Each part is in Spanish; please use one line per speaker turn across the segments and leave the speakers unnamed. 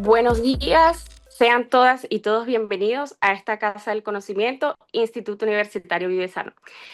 Buenos días, sean todas y todos bienvenidos a esta Casa del Conocimiento, Instituto Universitario Vivesano.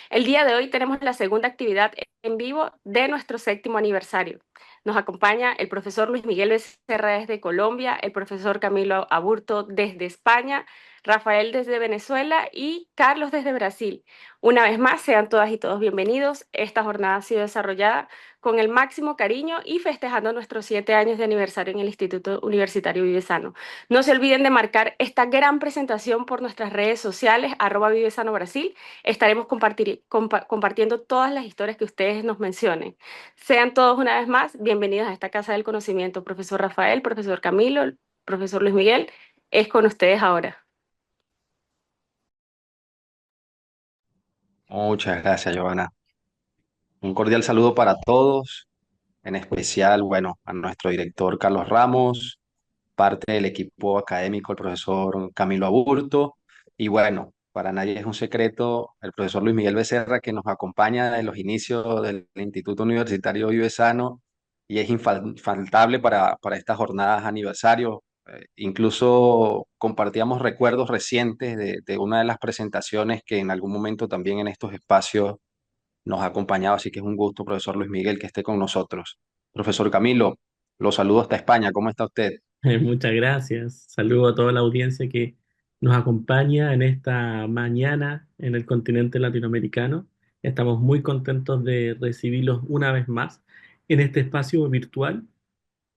El día de hoy tenemos la segunda actividad en vivo de nuestro séptimo aniversario. Nos acompaña el profesor Luis Miguel Becerra desde Colombia, el profesor Camilo Aburto desde España, Rafael desde Venezuela y Carlos desde Brasil. Una vez más, sean todas y todos bienvenidos. Esta jornada ha sido desarrollada con el máximo cariño y festejando nuestros 7 años de aniversario en el Instituto Universitario Vivesano. No se olviden de marcar esta gran presentación por nuestras redes sociales, @vivesanobrasil. Estaremos compartiendo todas las historias que ustedes nos mencionen. Sean todos una vez más bienvenidos a esta Casa del Conocimiento. Profesor Rafael, profesor Camilo, profesor Luis Miguel, es con ustedes ahora.
Muchas gracias, Giovanna. Un cordial saludo para todos, en especial, bueno, a nuestro director Carlos Ramos, parte del equipo académico, el profesor Camilo Aburto, y bueno, para nadie es un secreto, el profesor Luis Miguel Becerra, que nos acompaña desde los inicios del Instituto Universitario Vivesano y es infaltable para estas jornadas aniversario. Incluso compartíamos recuerdos recientes de una de las presentaciones que en algún momento también en estos espacios nos ha acompañado, así que es un gusto, profesor Luis Miguel, que esté con nosotros. Profesor Camilo, los saludo hasta España, ¿cómo está usted?
Muchas gracias. Saludo a toda la audiencia que nos acompaña en esta mañana en el continente latinoamericano. Estamos muy contentos de recibirlos una vez más en este espacio virtual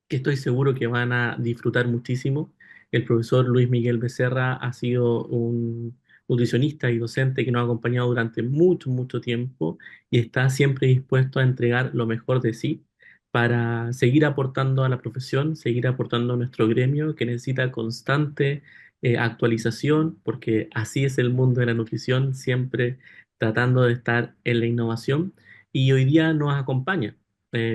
que estoy seguro que van a disfrutar muchísimo. El profesor Luis Miguel Becerra ha sido un nutricionista y docente que nos ha acompañado durante mucho, mucho tiempo y está siempre dispuesto a entregar lo mejor de sí para seguir aportando a la profesión, seguir aportando a nuestro gremio que necesita constante actualización, porque así es el mundo de la nutrición, siempre tratando de estar en la innovación. Y hoy día nos acompaña.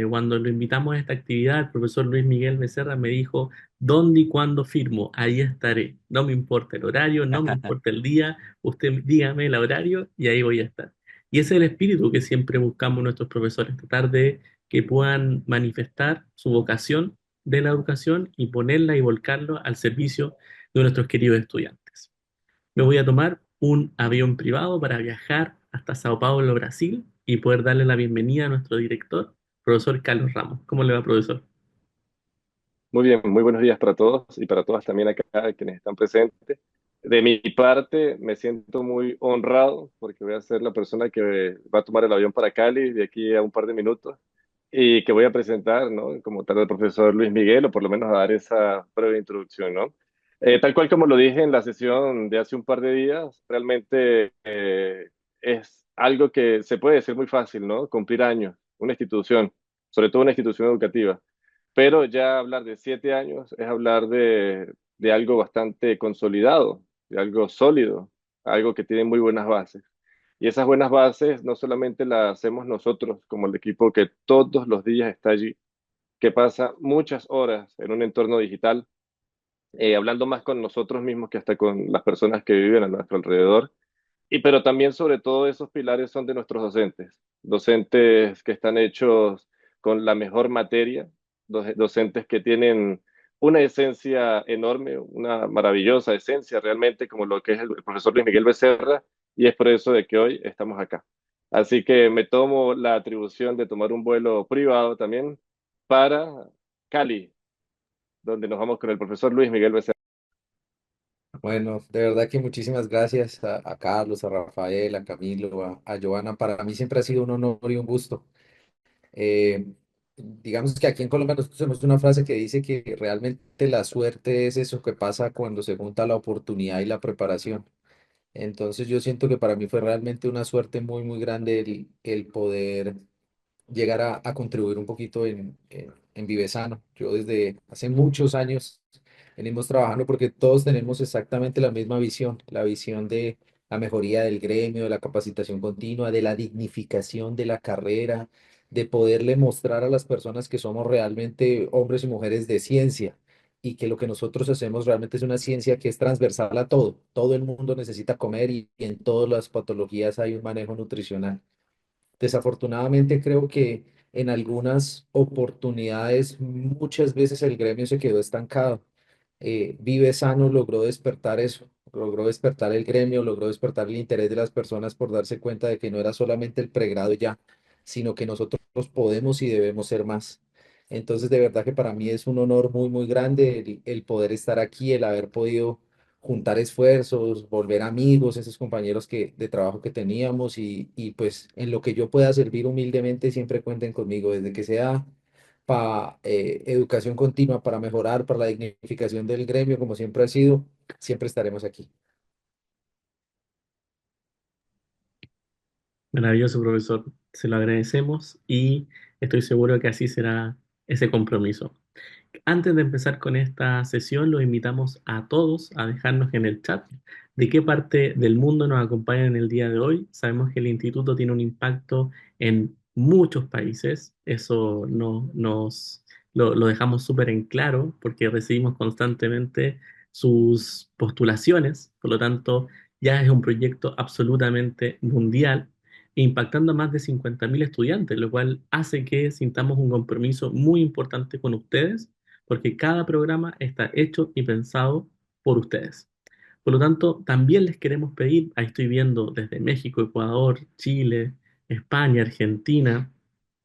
Cuando lo invitamos a esta actividad, el profesor Luis Miguel Becerra me dijo, ¿dónde y cuándo firmo? Ahí estaré. No me importa el horario, no me importa el día, usted dígame el horario y ahí voy a estar. Y ese es el espíritu que siempre buscamos nuestros profesores, tratar de que puedan manifestar su vocación de la educación y ponerla y volcarlo al servicio de nuestros queridos estudiantes. Me voy a tomar un avión privado para viajar hasta Sao Paulo, Brasil, y poder darle la bienvenida a nuestro director, profesor Carlos Ramos. ¿Cómo le va, profesor?
Muy bien, muy buenos días para todos y para todas también acá quienes están presentes. De mi parte, me siento muy honrado porque voy a ser la persona que va a tomar el avión para Cali de aquí a un par de minutos y que voy a presentar, ¿no? Como tal el profesor Luis Miguel, o por lo menos a dar esa breve introducción, ¿no? Tal cual como lo dije en la sesión de hace un par de días, realmente es algo que se puede decir muy fácil, ¿no? Cumplir años, una institución, sobre todo una institución educativa. Pero ya hablar de 7 años es hablar de algo bastante consolidado, de algo sólido, algo que tiene muy buenas bases. Y esas buenas bases no solamente las hacemos nosotros como el equipo que todos los días está allí, que pasa muchas horas en un entorno digital, hablando más con nosotros mismos que hasta con las personas que viven a nuestro alrededor. Y pero también sobre todo esos pilares son de nuestros docentes, docentes que están hechos con la mejor materia, docentes que tienen una esencia enorme, una maravillosa esencia realmente, como lo que es el profesor Luis Miguel Becerra, y es por eso de que hoy estamos acá. Así que me tomo la atribución de tomar un vuelo privado también para Cali, donde nos vamos con el profesor Luis Miguel Becerra.
Bueno, de verdad que muchísimas gracias a Carlos, a Rafael, a Camilo, a Giovanna. Para mí siempre ha sido un honor y un gusto. Eh, digamos que aquí en Colombia nosotros tenemos una frase que dice que realmente la suerte es eso que pasa cuando se junta la oportunidad y la preparación. Entonces yo siento que para mí fue realmente una suerte muy, muy grande el poder llegar a contribuir un poquito en Vivesano. Yo desde hace muchos años venimos trabajando porque todos tenemos exactamente la misma visión, la visión de la mejoría del gremio, de la capacitación continua, de la dignificación de la carrera, de poderle mostrar a las personas que somos realmente hombres y mujeres de ciencia y que lo que nosotros hacemos realmente es una ciencia que es transversal a todo. Todo el mundo necesita comer y en todas las patologías hay un manejo nutricional. Desafortunadamente creo que en algunas oportunidades muchas veces el gremio se quedó estancado Vive Sano logró despertar eso, logró despertar el gremio, logró despertar el interés de las personas por darse cuenta de que no era solamente el pregrado ya, sino que nosotros podemos y debemos ser más. Entonces, de verdad que para mí es un honor muy, muy grande el poder estar aquí, el haber podido juntar esfuerzos, volver amigos, esos compañeros de trabajo que teníamos y pues en lo que yo pueda servir humildemente, siempre cuenten conmigo, desde que sea para educación continua, para mejorar, para la dignificación del gremio, como siempre ha sido, siempre estaremos aquí.
Maravilloso, profesor. Se lo agradecemos y estoy seguro que así será ese compromiso. Antes de empezar con esta sesión, los invitamos a todos a dejarnos en el chat de qué parte del mundo nos acompañan en el día de hoy. Sabemos que el instituto tiene un impacto en muchos países, eso lo dejamos súper en claro porque recibimos constantemente sus postulaciones, por lo tanto ya es un proyecto absolutamente mundial impactando a más de 50.000 estudiantes, lo cual hace que sintamos un compromiso muy importante con ustedes porque cada programa está hecho y pensado por ustedes. Por lo tanto, también les queremos pedir, ahí estoy viendo desde México, Ecuador, Chile, España, Argentina,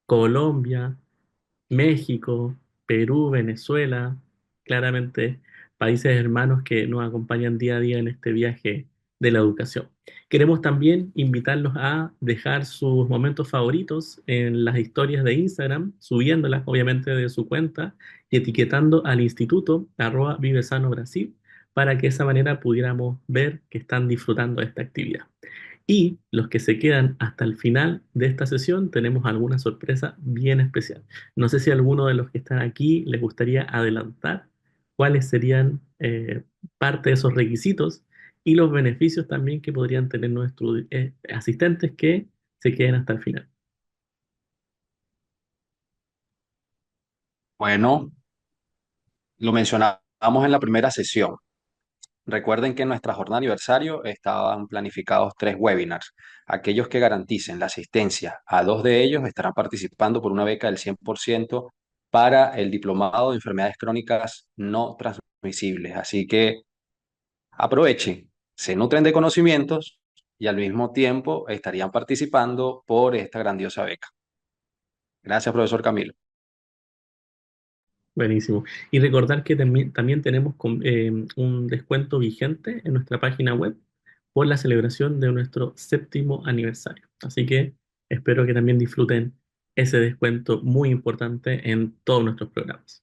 Colombia, México, Perú, Venezuela, claramente países hermanos que nos acompañan día a día en este viaje de la educación. Queremos también invitarlos a dejar sus momentos favoritos en las historias de Instagram, subiéndolas obviamente de su cuenta y etiquetando al instituto @Vivesano Brasil para que de esa manera pudiéramos ver que están disfrutando de esta actividad. Y los que se quedan hasta el final de esta sesión tenemos alguna sorpresa bien especial. No sé si a alguno de los que están aquí les gustaría adelantar cuáles serían parte de esos requisitos y los beneficios también que podrían tener nuestros asistentes que se queden hasta el final.
Bueno, lo mencionábamos en la primera sesión. Recuerden que en nuestra jornada de aniversario estaban planificados 3 webinars. Aquellos que garanticen la asistencia a 2 de ellos estarán participando por una beca del 100% para el diplomado de enfermedades crónicas no transmisibles. Así que aprovechen, se nutren de conocimientos y al mismo tiempo estarían participando por esta grandiosa beca. Gracias, profesor Camilo.
Buenísimo. Y recordar que también tenemos un descuento vigente en nuestra página web por la celebración de nuestro 7º aniversario. Así que espero que también disfruten ese descuento muy importante en todos nuestros programas.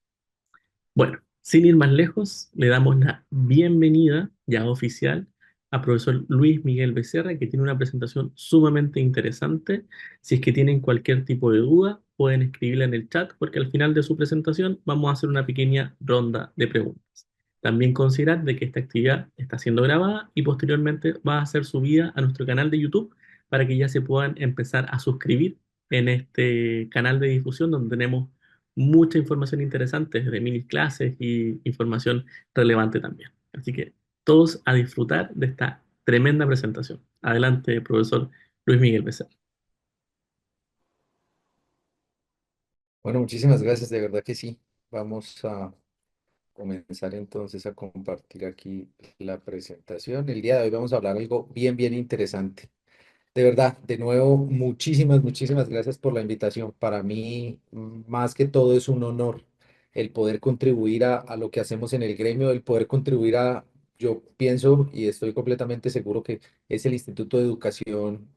Bueno, sin ir más lejos, le damos la bienvenida ya oficial a profesor Luis Miguel Becerra, que tiene una presentación sumamente interesante. Si es que tienen cualquier tipo de duda, pueden escribirla en el chat, porque al final de su presentación vamos a hacer una pequeña ronda de preguntas. También considerar de que esta actividad está siendo grabada y posteriormente va a ser subida a nuestro canal de YouTube para que ya se puedan empezar a suscribir en este canal de difusión donde tenemos mucha información interesante de mini clases y información relevante también. Así que todos a disfrutar de esta tremenda presentación. Adelante, profesor Luis Miguel Becerra.
Bueno, muchísimas gracias, de verdad que sí. Vamos a comenzar entonces a compartir aquí la presentación. El día de hoy vamos a hablar algo bien, bien interesante. De verdad, de nuevo, muchísimas, muchísimas gracias por la invitación. Para mí, más que todo, es un honor el poder contribuir a lo que hacemos en el gremio, el poder contribuir yo pienso y estoy completamente seguro que es el Instituto de Educación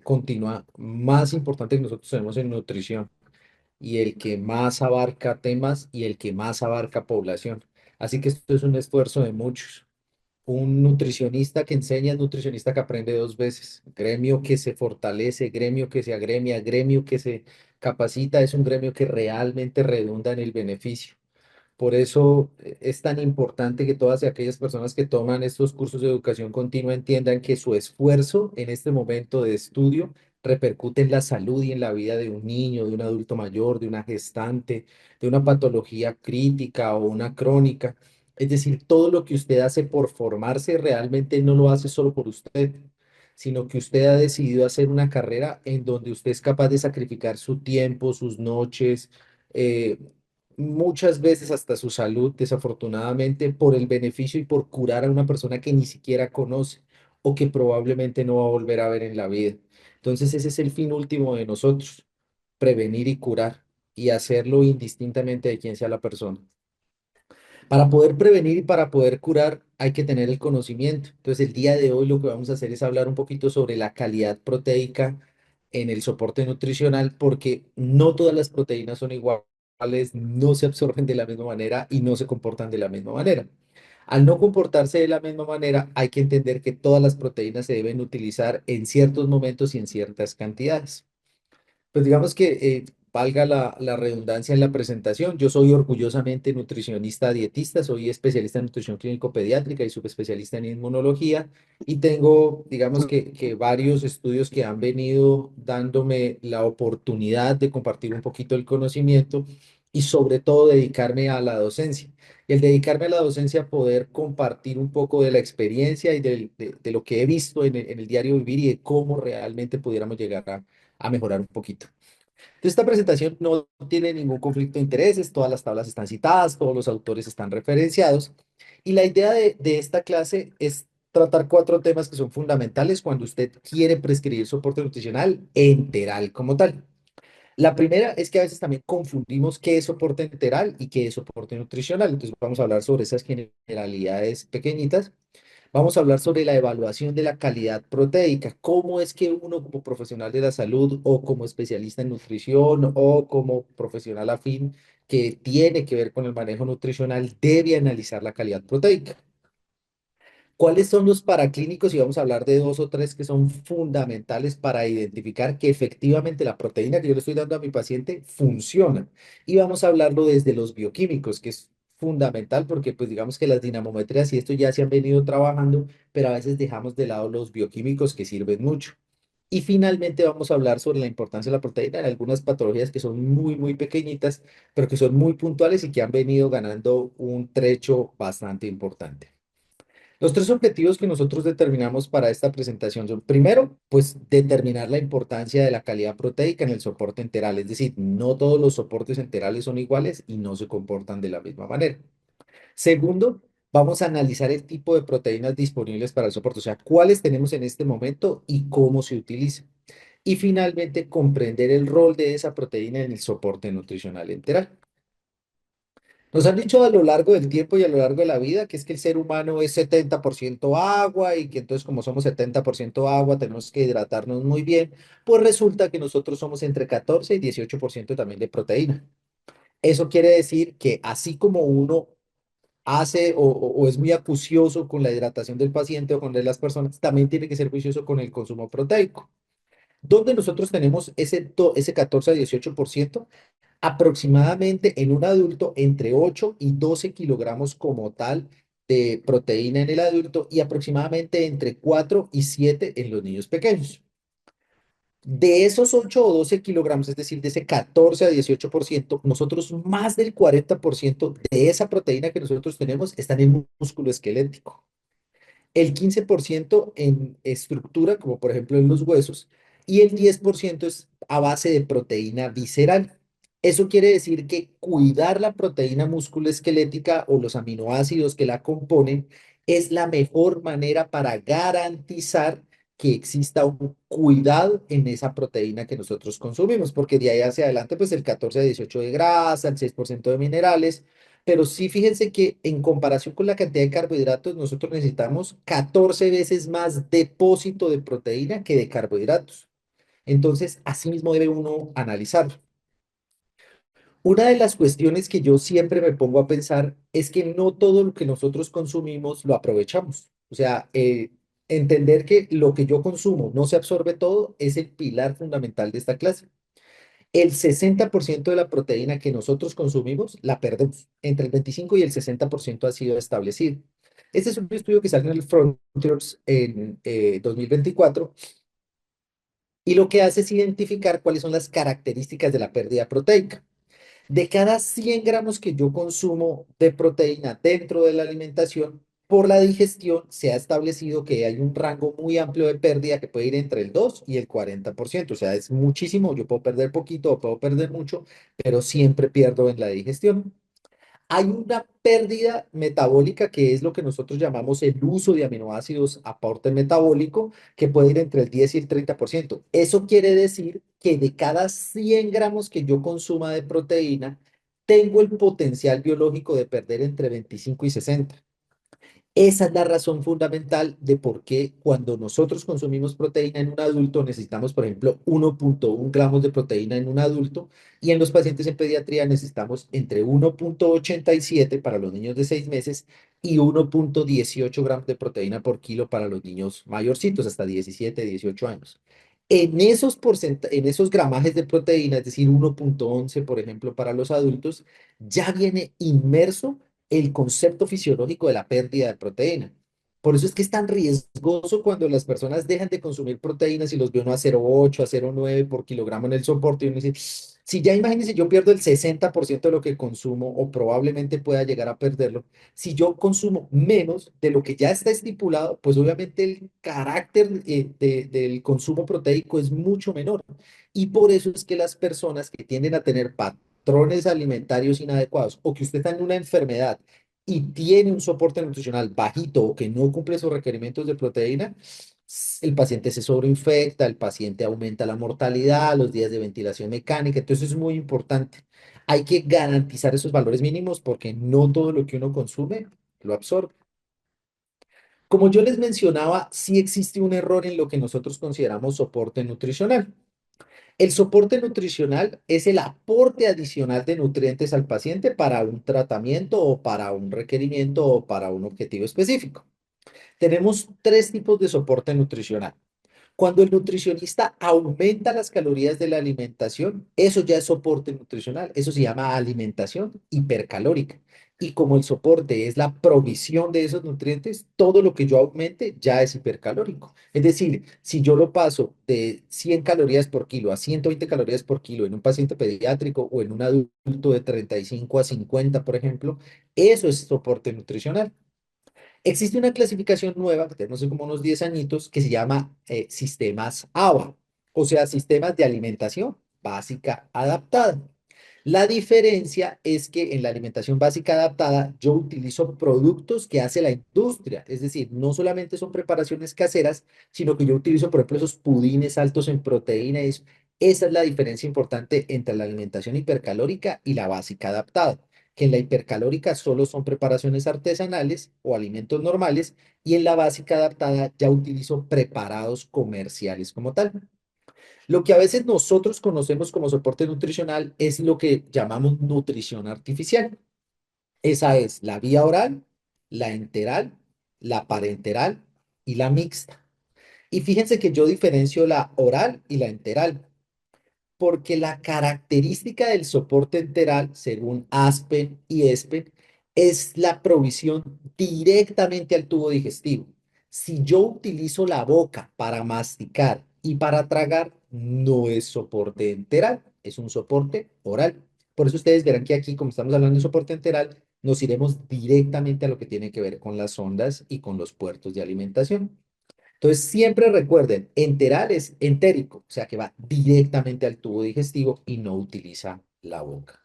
Continua más importante que nosotros tenemos en nutrición y el que más abarca temas y el que más abarca población. Así que esto es un esfuerzo de muchos. Un nutricionista que enseña es nutricionista que aprende 2 veces. Gremio que se fortalece, gremio que se agremia, gremio que se capacita, es un gremio que realmente redunda en el beneficio. Por eso es tan importante que todas aquellas personas que toman estos cursos de educación continua entiendan que su esfuerzo en este momento de estudio repercute en la salud y en la vida de un niño, de un adulto mayor, de una gestante, de una patología crítica o una crónica. Es decir, todo lo que usted hace por formarse realmente no lo hace solo por usted, sino que usted ha decidido hacer una carrera en donde usted es capaz de sacrificar su tiempo, sus noches, eh, muchas veces hasta su salud, desafortunadamente, por el beneficio y por curar a una persona que ni siquiera conoce o que probablemente no va a volver a ver en la vida. Entonces, ese es el fin último de nosotros, prevenir y curar, y hacerlo indistintamente de quién sea la persona. Para poder prevenir y para poder curar hay que tener el conocimiento. Entonces, el día de hoy lo que vamos a hacer es hablar un poquito sobre la calidad proteica en el soporte nutricional, porque no todas las proteínas son iguales, no se absorben de la misma manera y no se comportan de la misma manera. Al no comportarse de la misma manera, hay que entender que todas las proteínas se deben utilizar en ciertos momentos y en ciertas cantidades. Pues digamos que valga la redundancia en la presentación, yo soy orgullosamente nutricionista dietista, soy especialista en nutrición clínico pediátrica y subespecialista en inmunología, y tengo, digamos que varios estudios que han venido dándome la oportunidad de compartir un poquito el conocimiento y sobre todo dedicarme a la docencia. Y el dedicarme a la docencia, poder compartir un poco de la experiencia y de lo que he visto en el diario vivir y de cómo realmente pudiéramos llegar a mejorar un poquito. Entonces, esta presentación no tiene ningún conflicto de intereses, todas las tablas están citadas, todos los autores están referenciados, y la idea de esta clase es tratar cuatro temas que son fundamentales cuando usted quiere prescribir soporte nutricional enteral como tal. La primera es que a veces también confundimos qué es soporte enteral y qué es soporte nutricional. Entonces vamos a hablar sobre esas generalidades pequeñitas. Vamos a hablar sobre la evaluación de la calidad proteica. ¿Cómo es que uno como profesional de la salud o como especialista en nutrición o como profesional afín que tiene que ver con el manejo nutricional debe analizar la calidad proteica? ¿Cuáles son los paraclínicos? Y vamos a hablar de dos o tres que son fundamentales para identificar que efectivamente la proteína que yo le estoy dando a mi paciente funciona. Y vamos a hablarlo desde los bioquímicos, que es fundamental porque pues digamos que las dinamometrías y esto ya se han venido trabajando, pero a veces dejamos de lado los bioquímicos que sirven mucho. Y finalmente vamos a hablar sobre la importancia de la proteína en algunas patologías que son muy, muy pequeñitas, pero que son muy puntuales y que han venido ganando un trecho bastante importante. Los tres objetivos que nosotros determinamos para esta presentación son, primero, pues determinar la importancia de la calidad proteica en el soporte enteral, es decir, no todos los soportes enterales son iguales y no se comportan de la misma manera. Segundo, vamos a analizar el tipo de proteínas disponibles para el soporte, o sea, cuáles tenemos en este momento y cómo se utilizan. Y finalmente, comprender el rol de esa proteína en el soporte nutricional enteral. Nos han dicho a lo largo del tiempo y a lo largo de la vida que es que el ser humano es 70% agua y que entonces como somos 70% agua tenemos que hidratarnos muy bien. Pues resulta que nosotros somos entre 14 y 18% también de proteína. Eso quiere decir que así como uno hace o es muy acucioso con la hidratación del paciente o con de las personas, también tiene que ser juicioso con el consumo proteico. Donde nosotros tenemos ese 14 a 18%, aproximadamente en un adulto entre 8 y 12 kilogramos como tal de proteína en el adulto y aproximadamente entre 4 y 7 en los niños pequeños. De esos 8 o 12 kilogramos, es decir, de ese 14 a 18%, nosotros más del 40% de esa proteína que nosotros tenemos está en el músculo esquelético, el 15% en estructura, como por ejemplo en los huesos, y el 10% es a base de proteína visceral. Eso quiere decir que cuidar la proteína musculoesquelética o los aminoácidos que la componen es la mejor manera para garantizar que exista un cuidado en esa proteína que nosotros consumimos, porque de ahí hacia adelante, pues el 14 a 18 de grasa, el 6% de minerales, pero sí, fíjense que en comparación con la cantidad de carbohidratos, nosotros necesitamos 14 veces más depósito de proteína que de carbohidratos. Entonces, así mismo debe uno analizarlo. Una de las cuestiones que yo siempre me pongo a pensar es que no todo lo que nosotros consumimos lo aprovechamos. O sea, entender que lo que yo consumo no se absorbe todo es el pilar fundamental de esta clase. El 60% de la proteína que nosotros consumimos la perdemos. Entre el 25 y el 60% ha sido establecido. Este es un estudio que salió en el Frontiers en 2024 y lo que hace es identificar cuáles son las características de la pérdida proteica. De cada 100 gramos que yo consumo de proteína dentro de la alimentación, Por la digestión se ha establecido que hay un rango muy amplio de pérdida que puede ir entre el 2 y el 40%. O sea, es muchísimo. Yo puedo perder poquito o puedo perder mucho, pero siempre pierdo en la digestión. Hay una pérdida metabólica que es lo que nosotros llamamos el uso de aminoácidos aporte metabólico, que puede ir entre el 10 y el 30%. Eso quiere decir que de cada 100 gramos que yo consuma de proteína, tengo el potencial biológico de perder entre 25 y 60. Esa es la razón fundamental de por qué cuando nosotros consumimos proteína en un adulto necesitamos, por ejemplo, 1,1 gramos de proteína en un adulto y en los pacientes en pediatría necesitamos entre 1,87 para los niños de 6 meses y 1,18 gramos de proteína por kilo para los niños mayorcitos, hasta 17, 18 años. En esos gramajes de proteína, es decir, 1,11, por ejemplo, para los adultos, ya viene inmerso el concepto fisiológico de la pérdida de proteína. Por eso es que es tan riesgoso cuando las personas dejan de consumir proteínas y los ve uno a 0,8, a 0,9 por kilogramo en el soporte y uno dice, si ya imagínense, yo pierdo el 60% de lo que consumo o probablemente pueda llegar a perderlo, si yo consumo menos de lo que ya está estipulado, pues obviamente el carácter del consumo proteico es mucho menor. Y por eso es que las personas que tienden a tener patrones alimentarios inadecuados o que usted está en una enfermedad y tiene un soporte nutricional bajito o que no cumple sus requerimientos de proteína, el paciente se sobreinfecta, el paciente aumenta la mortalidad, los días de ventilación mecánica, entonces es muy importante. Hay que garantizar esos valores mínimos porque no todo lo que uno consume lo absorbe. Como yo les mencionaba, sí existe un error en lo que nosotros consideramos soporte nutricional. El soporte nutricional es el aporte adicional de nutrientes al paciente para un tratamiento o para un requerimiento o para un objetivo específico. Tenemos tres tipos de soporte nutricional. Cuando el nutricionista aumenta las calorías de la alimentación, eso ya es soporte nutricional. Eso se llama alimentación hipercalórica. Y como el soporte es la provisión de esos nutrientes, todo lo que yo aumente ya es hipercalórico. Es decir, si yo lo paso de 100 calorías por kilo a 120 calorías por kilo en un paciente pediátrico o en un adulto de 35 a 50, por ejemplo, eso es soporte nutricional. Existe una clasificación nueva, que tenemos hace como unos 10 añitos, que se llama sistemas ABA, o sea, sistemas de alimentación básica adaptada. La diferencia es que en la alimentación básica adaptada yo utilizo productos que hace la industria, es decir, no solamente son preparaciones caseras, sino que yo utilizo, por ejemplo, esos pudines altos en proteína y eso. Esa es la diferencia importante entre la alimentación hipercalórica y la básica adaptada, que en la hipercalórica solo son preparaciones artesanales o alimentos normales y en la básica adaptada ya utilizo preparados comerciales como tal. Lo que a veces nosotros conocemos como soporte nutricional es lo que llamamos nutrición artificial. Esa es la vía oral, la enteral, la parenteral y la mixta. Y fíjense que yo diferencio la oral y la enteral porque la característica del soporte enteral, según Aspen y Espen, es la provisión directamente al tubo digestivo. Si yo utilizo la boca para masticar y para tragar, no es soporte enteral, es un soporte oral. Por eso ustedes verán que aquí, como estamos hablando de soporte enteral, nos iremos directamente a lo que tiene que ver con las sondas y con los puertos de alimentación. Entonces, siempre recuerden, enteral es entérico, o sea que va directamente al tubo digestivo y no utiliza la boca.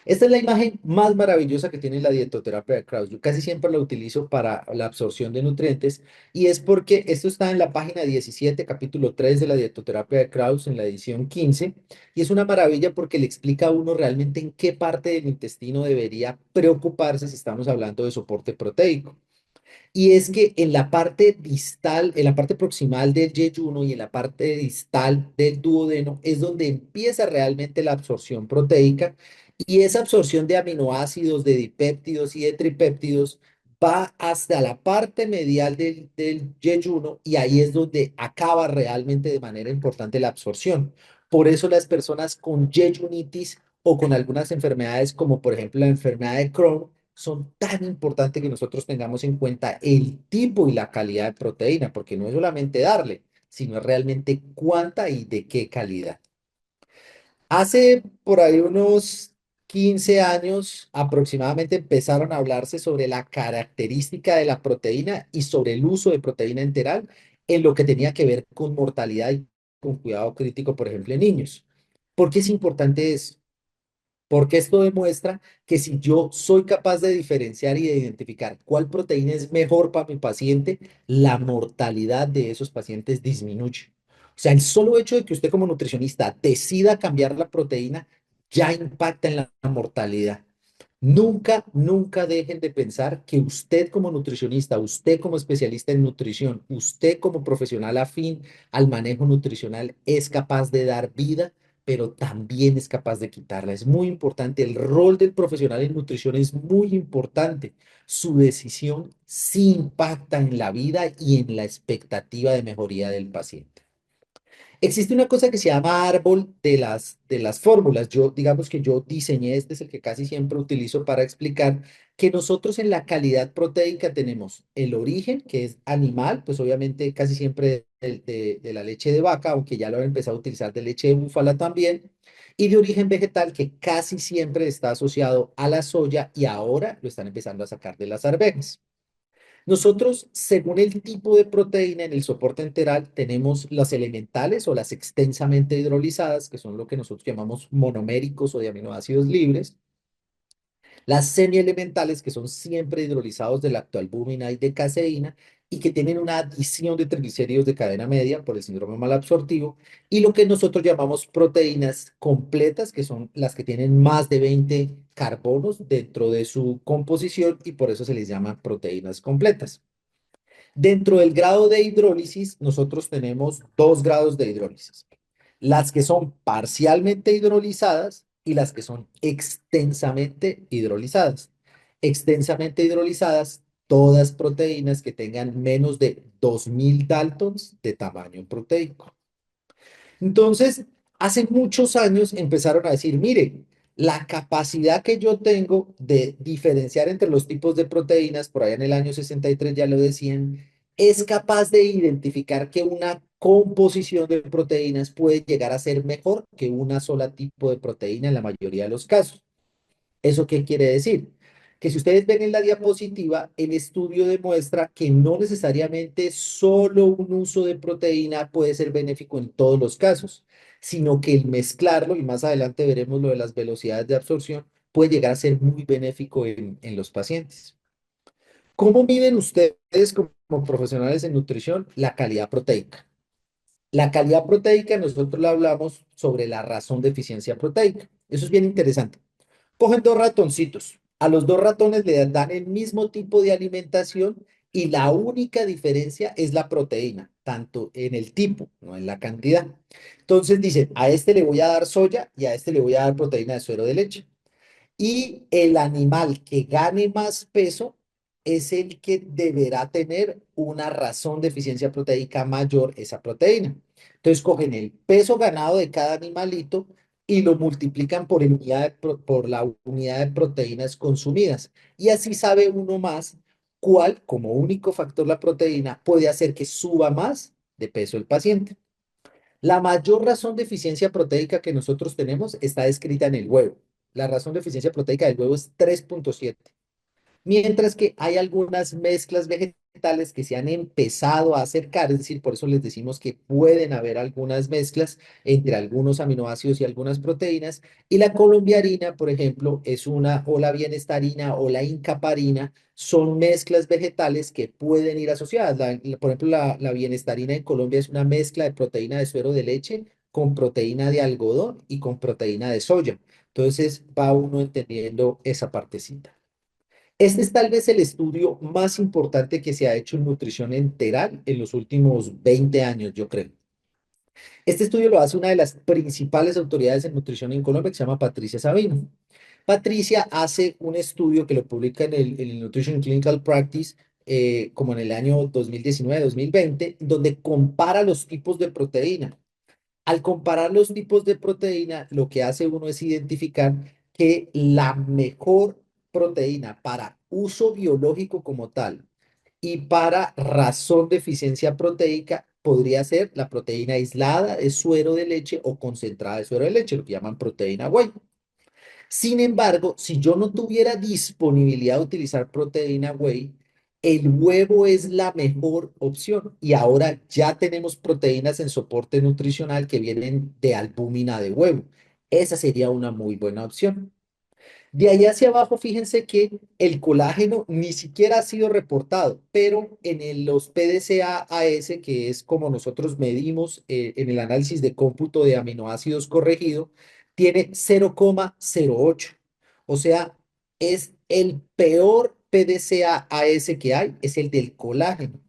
Esta es la imagen más maravillosa que tiene la dietoterapia de Krauss. Yo casi siempre la utilizo para la absorción de nutrientes y es porque esto está en la página 17, capítulo 3 de la dietoterapia de Krauss en la edición 15 y es una maravilla porque le explica a uno realmente en qué parte del intestino debería preocuparse si estamos hablando de soporte proteico. Y es que en la parte distal, en la parte proximal del yeyuno y en la parte distal del duodeno es donde empieza realmente la absorción proteica y esa absorción de aminoácidos, de dipéptidos y de tripéptidos va hasta la parte medial del yeyuno y ahí es donde acaba realmente de manera importante la absorción. Por eso las personas con yeyunitis o con algunas enfermedades como por ejemplo la enfermedad de Crohn son tan importantes que nosotros tengamos en cuenta el tipo y la calidad de proteína, porque no es solamente darle, sino realmente cuánta y de qué calidad. Hace por ahí unos 15 años aproximadamente empezaron a hablarse sobre la característica de la proteína y sobre el uso de proteína enteral en lo que tenía que ver con mortalidad y con cuidado crítico, por ejemplo, en niños. ¿Por qué es importante eso? Porque esto demuestra que si yo soy capaz de diferenciar y de identificar cuál proteína es mejor para mi paciente, la mortalidad de esos pacientes disminuye. O sea, el solo hecho de que usted como nutricionista decida cambiar la proteína ya impacta en la mortalidad. Nunca, nunca dejen de pensar que usted como nutricionista, usted como especialista en nutrición, usted como profesional afín al manejo nutricional es capaz de dar vida, pero también es capaz de quitarla. Es muy importante. El rol del profesional en nutrición es muy importante. Su decisión sí impacta en la vida y en la expectativa de mejoría del paciente. Existe una cosa que se llama árbol de las fórmulas. Yo, digamos que yo diseñé, este es el que casi siempre utilizo para explicar que nosotros en la calidad proteica tenemos el origen, que es animal, pues obviamente casi siempre de la leche de vaca, aunque ya lo han empezado a utilizar de leche de búfala también, y de origen vegetal, que casi siempre está asociado a la soya y ahora lo están empezando a sacar de las arvejas. Nosotros, según el tipo de proteína en el soporte enteral, tenemos las elementales o las extensamente hidrolizadas, que son lo que nosotros llamamos monoméricos o de aminoácidos libres, las semielementales, que son siempre hidrolizados de lactoalbúmina y de caseína, y que tienen una adición de triglicéridos de cadena media por el síndrome malabsortivo, y lo que nosotros llamamos proteínas completas, que son las que tienen más de 20 carbonos dentro de su composición, y por eso se les llama proteínas completas. Dentro del grado de hidrólisis, nosotros tenemos dos grados de hidrólisis. Las que son parcialmente hidrolizadas y las que son extensamente hidrolizadas. Extensamente hidrolizadas, todas proteínas que tengan menos de 2000 Daltons de tamaño proteico. Entonces, hace muchos años empezaron a decir, mire, la capacidad que yo tengo de diferenciar entre los tipos de proteínas, por allá en el año 63 ya lo decían, es capaz de identificar que una composición de proteínas puede llegar a ser mejor que una sola tipo de proteína en la mayoría de los casos. ¿Eso qué quiere decir? Que si ustedes ven en la diapositiva, el estudio demuestra que no necesariamente solo un uso de proteína puede ser benéfico en todos los casos, sino que el mezclarlo, y más adelante veremos lo de las velocidades de absorción, puede llegar a ser muy benéfico en los pacientes. ¿Cómo miden ustedes como profesionales en nutrición la calidad proteica? La calidad proteica, nosotros la hablamos sobre la razón de eficiencia proteica. Eso es bien interesante. Cogen dos ratoncitos. A los dos ratones le dan el mismo tipo de alimentación y la única diferencia es la proteína, tanto en el tipo, no en la cantidad. Entonces dicen, a este le voy a dar soya y a este le voy a dar proteína de suero de leche. Y el animal que gane más peso es el que deberá tener una razón de eficiencia proteica mayor, esa proteína. Entonces cogen el peso ganado de cada animalito y lo multiplican por la unidad de proteínas consumidas. Y así sabe uno más cuál, como único factor la proteína, puede hacer que suba más de peso el paciente. La mayor razón de eficiencia proteica que nosotros tenemos está descrita en el huevo. La razón de eficiencia proteica del huevo es 3,7. Mientras que hay algunas mezclas vegetales que se han empezado a acercar, es decir, por eso les decimos que pueden haber algunas mezclas entre algunos aminoácidos y algunas proteínas, y la colombiarina, por ejemplo, es una, o la bienestarina o la incaparina, son mezclas vegetales que pueden ir asociadas. Por ejemplo, la bienestarina en Colombia es una mezcla de proteína de suero de leche con proteína de algodón y con proteína de soya. Entonces va uno entendiendo esa partecita. Este es tal vez el estudio más importante que se ha hecho en nutrición enteral en los últimos 20 años, yo creo. Este estudio lo hace una de las principales autoridades en nutrición en Colombia, que se llama Patricia Sabino. Patricia hace un estudio que lo publica en el Nutrition Clinical Practice, como en el año 2019-2020, donde compara los tipos de proteína. Al comparar los tipos de proteína, lo que hace uno es identificar que la mejor proteína para uso biológico como tal y para razón de eficiencia proteica podría ser la proteína aislada de suero de leche o concentrada de suero de leche, lo que llaman proteína whey. Sin embargo, si yo no tuviera disponibilidad de utilizar proteína whey, el huevo es la mejor opción. Y ahora ya tenemos proteínas en soporte nutricional que vienen de albúmina de huevo. Esa sería una muy buena opción. De ahí hacia abajo, fíjense que el colágeno ni siquiera ha sido reportado, pero los PDCA-AS, que es como nosotros medimos en el análisis de cómputo de aminoácidos corregido, tiene 0,08. O sea, es el peor PDCA-AS que hay, es el del colágeno.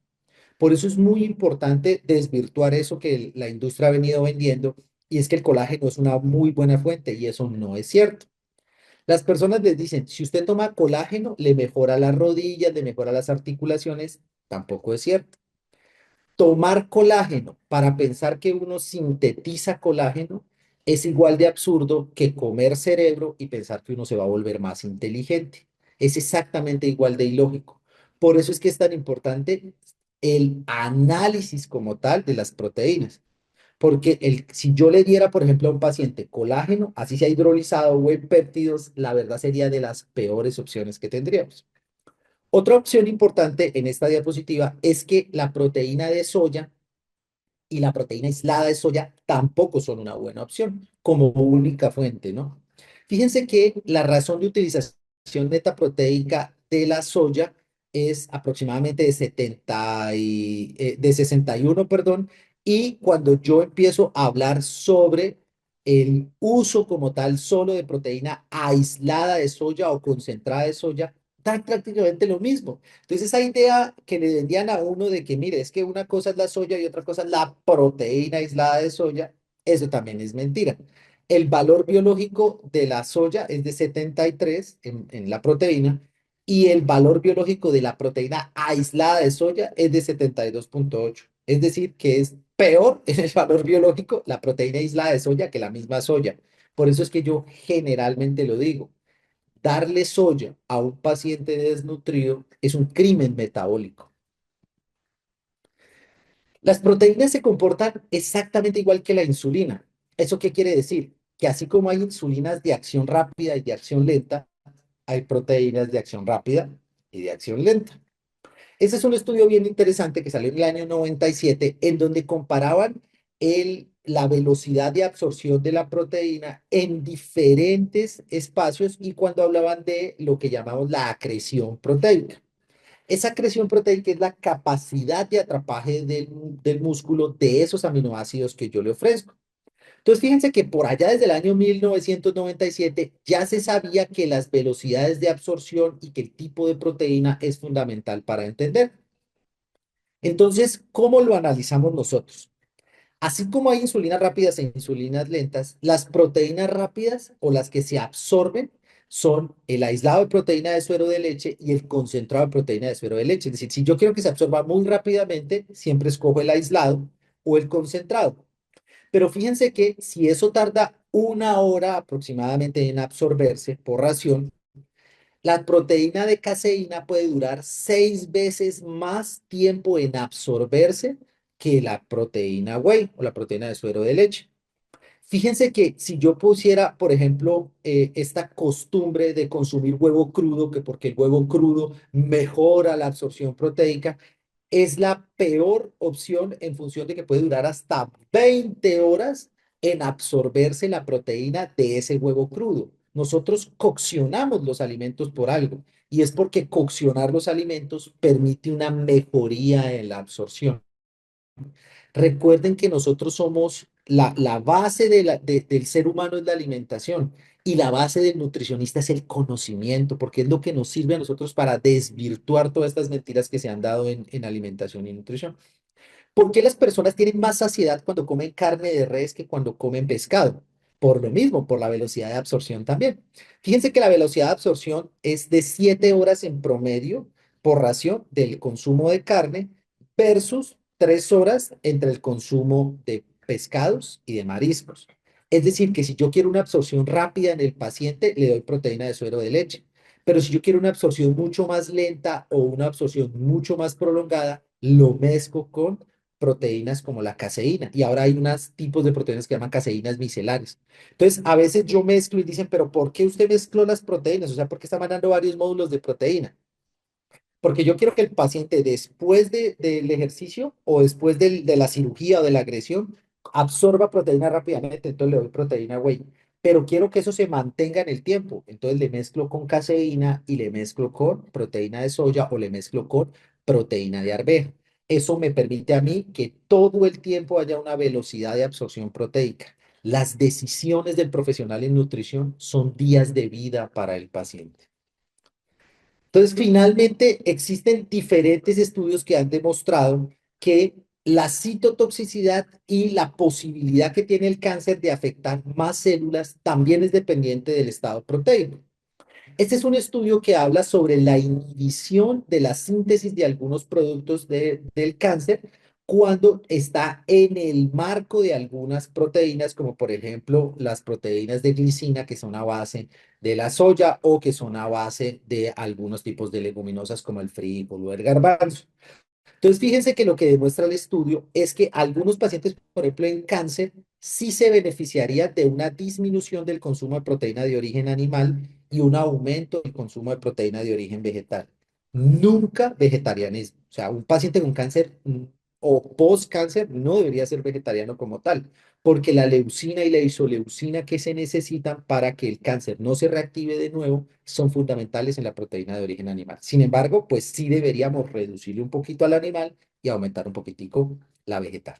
Por eso es muy importante desvirtuar eso que la industria ha venido vendiendo, y es que el colágeno es una muy buena fuente, y eso no es cierto. Las personas les dicen, si usted toma colágeno, le mejora las rodillas, le mejora las articulaciones. Tampoco es cierto. Tomar colágeno para pensar que uno sintetiza colágeno es igual de absurdo que comer cerebro y pensar que uno se va a volver más inteligente. Es exactamente igual de ilógico. Por eso es que es tan importante el análisis como tal de las proteínas. Porque si yo le diera, por ejemplo, a un paciente colágeno, así sea hidrolizado o en péptidos, la verdad sería de las peores opciones que tendríamos. Otra opción importante en esta diapositiva es que la proteína de soya y la proteína aislada de soya tampoco son una buena opción como única fuente, ¿no? Fíjense que la razón de utilización metaproteica de la soya es aproximadamente de 61, perdón, y cuando yo empiezo a hablar sobre el uso como tal solo de proteína aislada de soya o concentrada de soya, da prácticamente lo mismo. Entonces, esa idea que le vendían a uno de que, mire, es que una cosa es la soya y otra cosa es la proteína aislada de soya, eso también es mentira. El valor biológico de la soya es de 73 en la proteína, y el valor biológico de la proteína aislada de soya es de 72,8. Es decir, que es peor en el valor biológico la proteína aislada de soya que la misma soya. Por eso es que yo generalmente lo digo. Darle soya a un paciente desnutrido es un crimen metabólico. Las proteínas se comportan exactamente igual que la insulina. ¿Eso qué quiere decir? Que así como hay insulinas de acción rápida y de acción lenta, hay proteínas de acción rápida y de acción lenta. Ese es un estudio bien interesante que salió en el año 97, en donde comparaban la velocidad de absorción de la proteína en diferentes espacios, y cuando hablaban de lo que llamamos la acreción proteica. Esa acreción proteica es la capacidad de atrapaje del músculo de esos aminoácidos que yo le ofrezco. Entonces, fíjense que por allá desde el año 1997 ya se sabía que las velocidades de absorción y que el tipo de proteína es fundamental para entender. Entonces, ¿cómo lo analizamos nosotros? Así como hay insulinas rápidas e insulinas lentas, las proteínas rápidas o las que se absorben son el aislado de proteína de suero de leche y el concentrado de proteína de suero de leche. Es decir, si yo quiero que se absorba muy rápidamente, siempre escojo el aislado o el concentrado. Pero fíjense que si eso tarda una hora aproximadamente en absorberse por ración, la proteína de caseína puede durar 6 veces más tiempo en absorberse que la proteína whey o la proteína de suero de leche. Fíjense que si yo pusiera, por ejemplo, esta costumbre de consumir huevo crudo, que porque el huevo crudo mejora la absorción proteica, es la peor opción en función de que puede durar hasta 20 horas en absorberse la proteína de ese huevo crudo. Nosotros coccionamos los alimentos por algo, y es porque coccionar los alimentos permite una mejoría en la absorción. Recuerden que nosotros somos la base del ser humano es la alimentación, y la base del nutricionista es el conocimiento, porque es lo que nos sirve a nosotros para desvirtuar todas estas mentiras que se han dado en alimentación y nutrición. ¿Por qué las personas tienen más saciedad cuando comen carne de res que cuando comen pescado? Por lo mismo, por la velocidad de absorción también. Fíjense que la velocidad de absorción es de 7 horas en promedio por ración del consumo de carne versus 3 horas entre el consumo de pescados y de mariscos. Es decir, que si yo quiero una absorción rápida en el paciente, le doy proteína de suero de leche. Pero si yo quiero una absorción mucho más lenta o una absorción mucho más prolongada, lo mezclo con proteínas como la caseína. Y ahora hay unos tipos de proteínas que llaman caseínas miscelares. Entonces, a veces yo mezclo y dicen, pero ¿por qué usted mezcló las proteínas? O sea, ¿por qué está mandando varios módulos de proteína? Porque yo quiero que el paciente después del ejercicio o después de la cirugía o de la agresión absorba proteína rápidamente, entonces le doy proteína whey. Pero quiero que eso se mantenga en el tiempo, entonces le mezclo con caseína y le mezclo con proteína de soya o le mezclo con proteína de arveja. Eso me permite a mí que todo el tiempo haya una velocidad de absorción proteica. Las decisiones del profesional en nutrición son días de vida para el paciente. Entonces, finalmente, existen diferentes estudios que han demostrado que la citotoxicidad y la posibilidad que tiene el cáncer de afectar más células también es dependiente del estado proteico. Este es un estudio que habla sobre la inhibición de la síntesis de algunos productos del cáncer cuando está en el marco de algunas proteínas, como por ejemplo las proteínas de glicina, que son a base de la soya o que son a base de algunos tipos de leguminosas como el frijol o el garbanzo. Entonces, fíjense que lo que demuestra el estudio es que algunos pacientes, por ejemplo, en cáncer, sí se beneficiarían de una disminución del consumo de proteína de origen animal y un aumento del consumo de proteína de origen vegetal. Nunca vegetarianismo. O sea, un paciente con cáncer o post-cáncer no debería ser vegetariano como tal, porque la leucina y la isoleucina que se necesitan para que el cáncer no se reactive de nuevo son fundamentales en la proteína de origen animal. Sin embargo, pues sí deberíamos reducirle un poquito al animal y aumentar un poquitico la vegetal.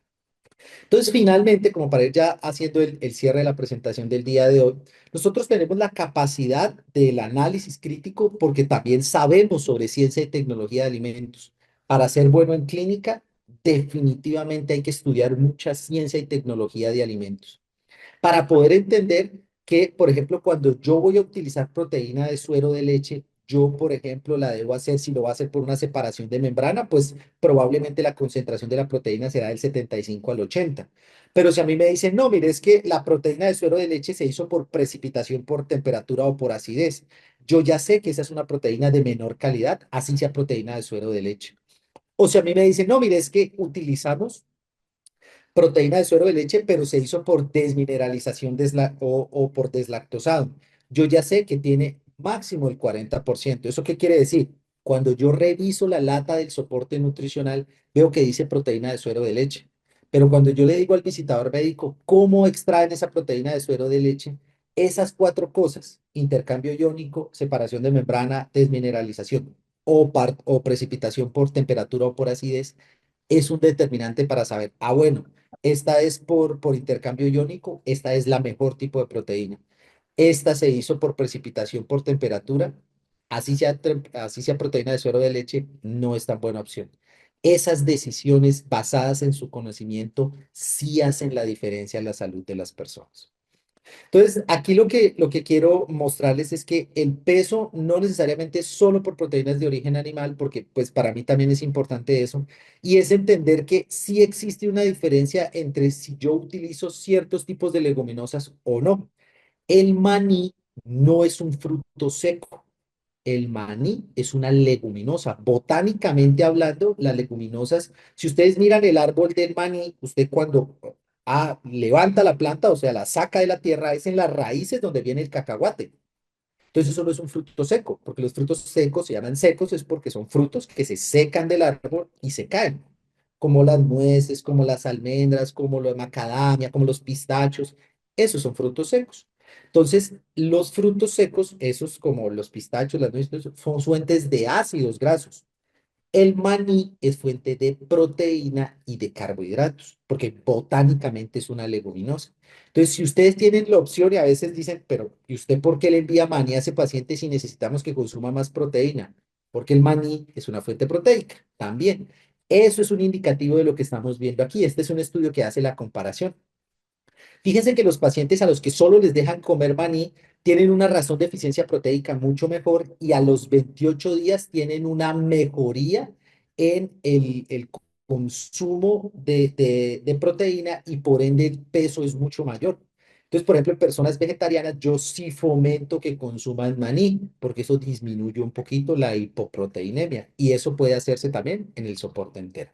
Entonces, finalmente, como para ir ya haciendo el cierre de la presentación del día de hoy, nosotros tenemos la capacidad del análisis crítico porque también sabemos sobre ciencia y tecnología de alimentos. Para ser bueno en clínica, definitivamente hay que estudiar mucha ciencia y tecnología de alimentos para poder entender que, por ejemplo, cuando yo voy a utilizar proteína de suero de leche, yo, por ejemplo, la debo hacer, si lo va a hacer por una separación de membrana, pues probablemente la concentración de la proteína será del 75 al 80. Pero si a mí me dicen, no, mire, es que la proteína de suero de leche se hizo por precipitación, por temperatura o por acidez, yo ya sé que esa es una proteína de menor calidad, así sea proteína de suero de leche. O si a mí me dicen, no, mire, es que utilizamos proteína de suero de leche, pero se hizo por desmineralización o por deslactosado. Yo ya sé que tiene máximo el 40%. ¿Eso qué quiere decir? Cuando yo reviso la lata del soporte nutricional, veo que dice proteína de suero de leche. Pero cuando yo le digo al visitador médico cómo extraen esa proteína de suero de leche, esas cuatro cosas, intercambio iónico, separación de membrana, desmineralización o precipitación por temperatura o por acidez, es un determinante para saber, bueno, esta es por intercambio iónico, esta es la mejor tipo de proteína. Esta se hizo por precipitación por temperatura, así sea proteína de suero de leche, no es tan buena opción. Esas decisiones basadas en su conocimiento sí hacen la diferencia en la salud de las personas. Entonces, aquí lo que quiero mostrarles es que el peso no necesariamente es solo por proteínas de origen animal, porque pues para mí también es importante eso, y es entender que sí existe una diferencia entre si yo utilizo ciertos tipos de leguminosas o no. El maní no es un fruto seco. El maní es una leguminosa. Botánicamente hablando, las leguminosas, si ustedes miran el árbol del maní, usted cuando levanta la planta, o sea, la saca de la tierra, es en las raíces donde viene el cacahuate. Entonces eso no es un fruto seco, porque los frutos secos se llaman secos, es porque son frutos que se secan del árbol y se caen, como las nueces, como las almendras, como la macadamia, como los pistachos, esos son frutos secos. Entonces, los frutos secos, esos como los pistachos, las nueces, son fuentes de ácidos grasos. El maní es fuente de proteína y de carbohidratos, porque botánicamente es una leguminosa. Entonces, si ustedes tienen la opción y a veces dicen, pero ¿y usted por qué le envía maní a ese paciente si necesitamos que consuma más proteína? Porque el maní es una fuente proteica también. Eso es un indicativo de lo que estamos viendo aquí. Este es un estudio que hace la comparación. Fíjense que los pacientes a los que solo les dejan comer maní tienen una razón de eficiencia proteica mucho mejor y a los 28 días tienen una mejoría en el consumo de proteína y por ende el peso es mucho mayor. Entonces, por ejemplo, en personas vegetarianas, yo sí fomento que consuman maní, porque eso disminuye un poquito la hipoproteinemia y eso puede hacerse también en el soporte entero.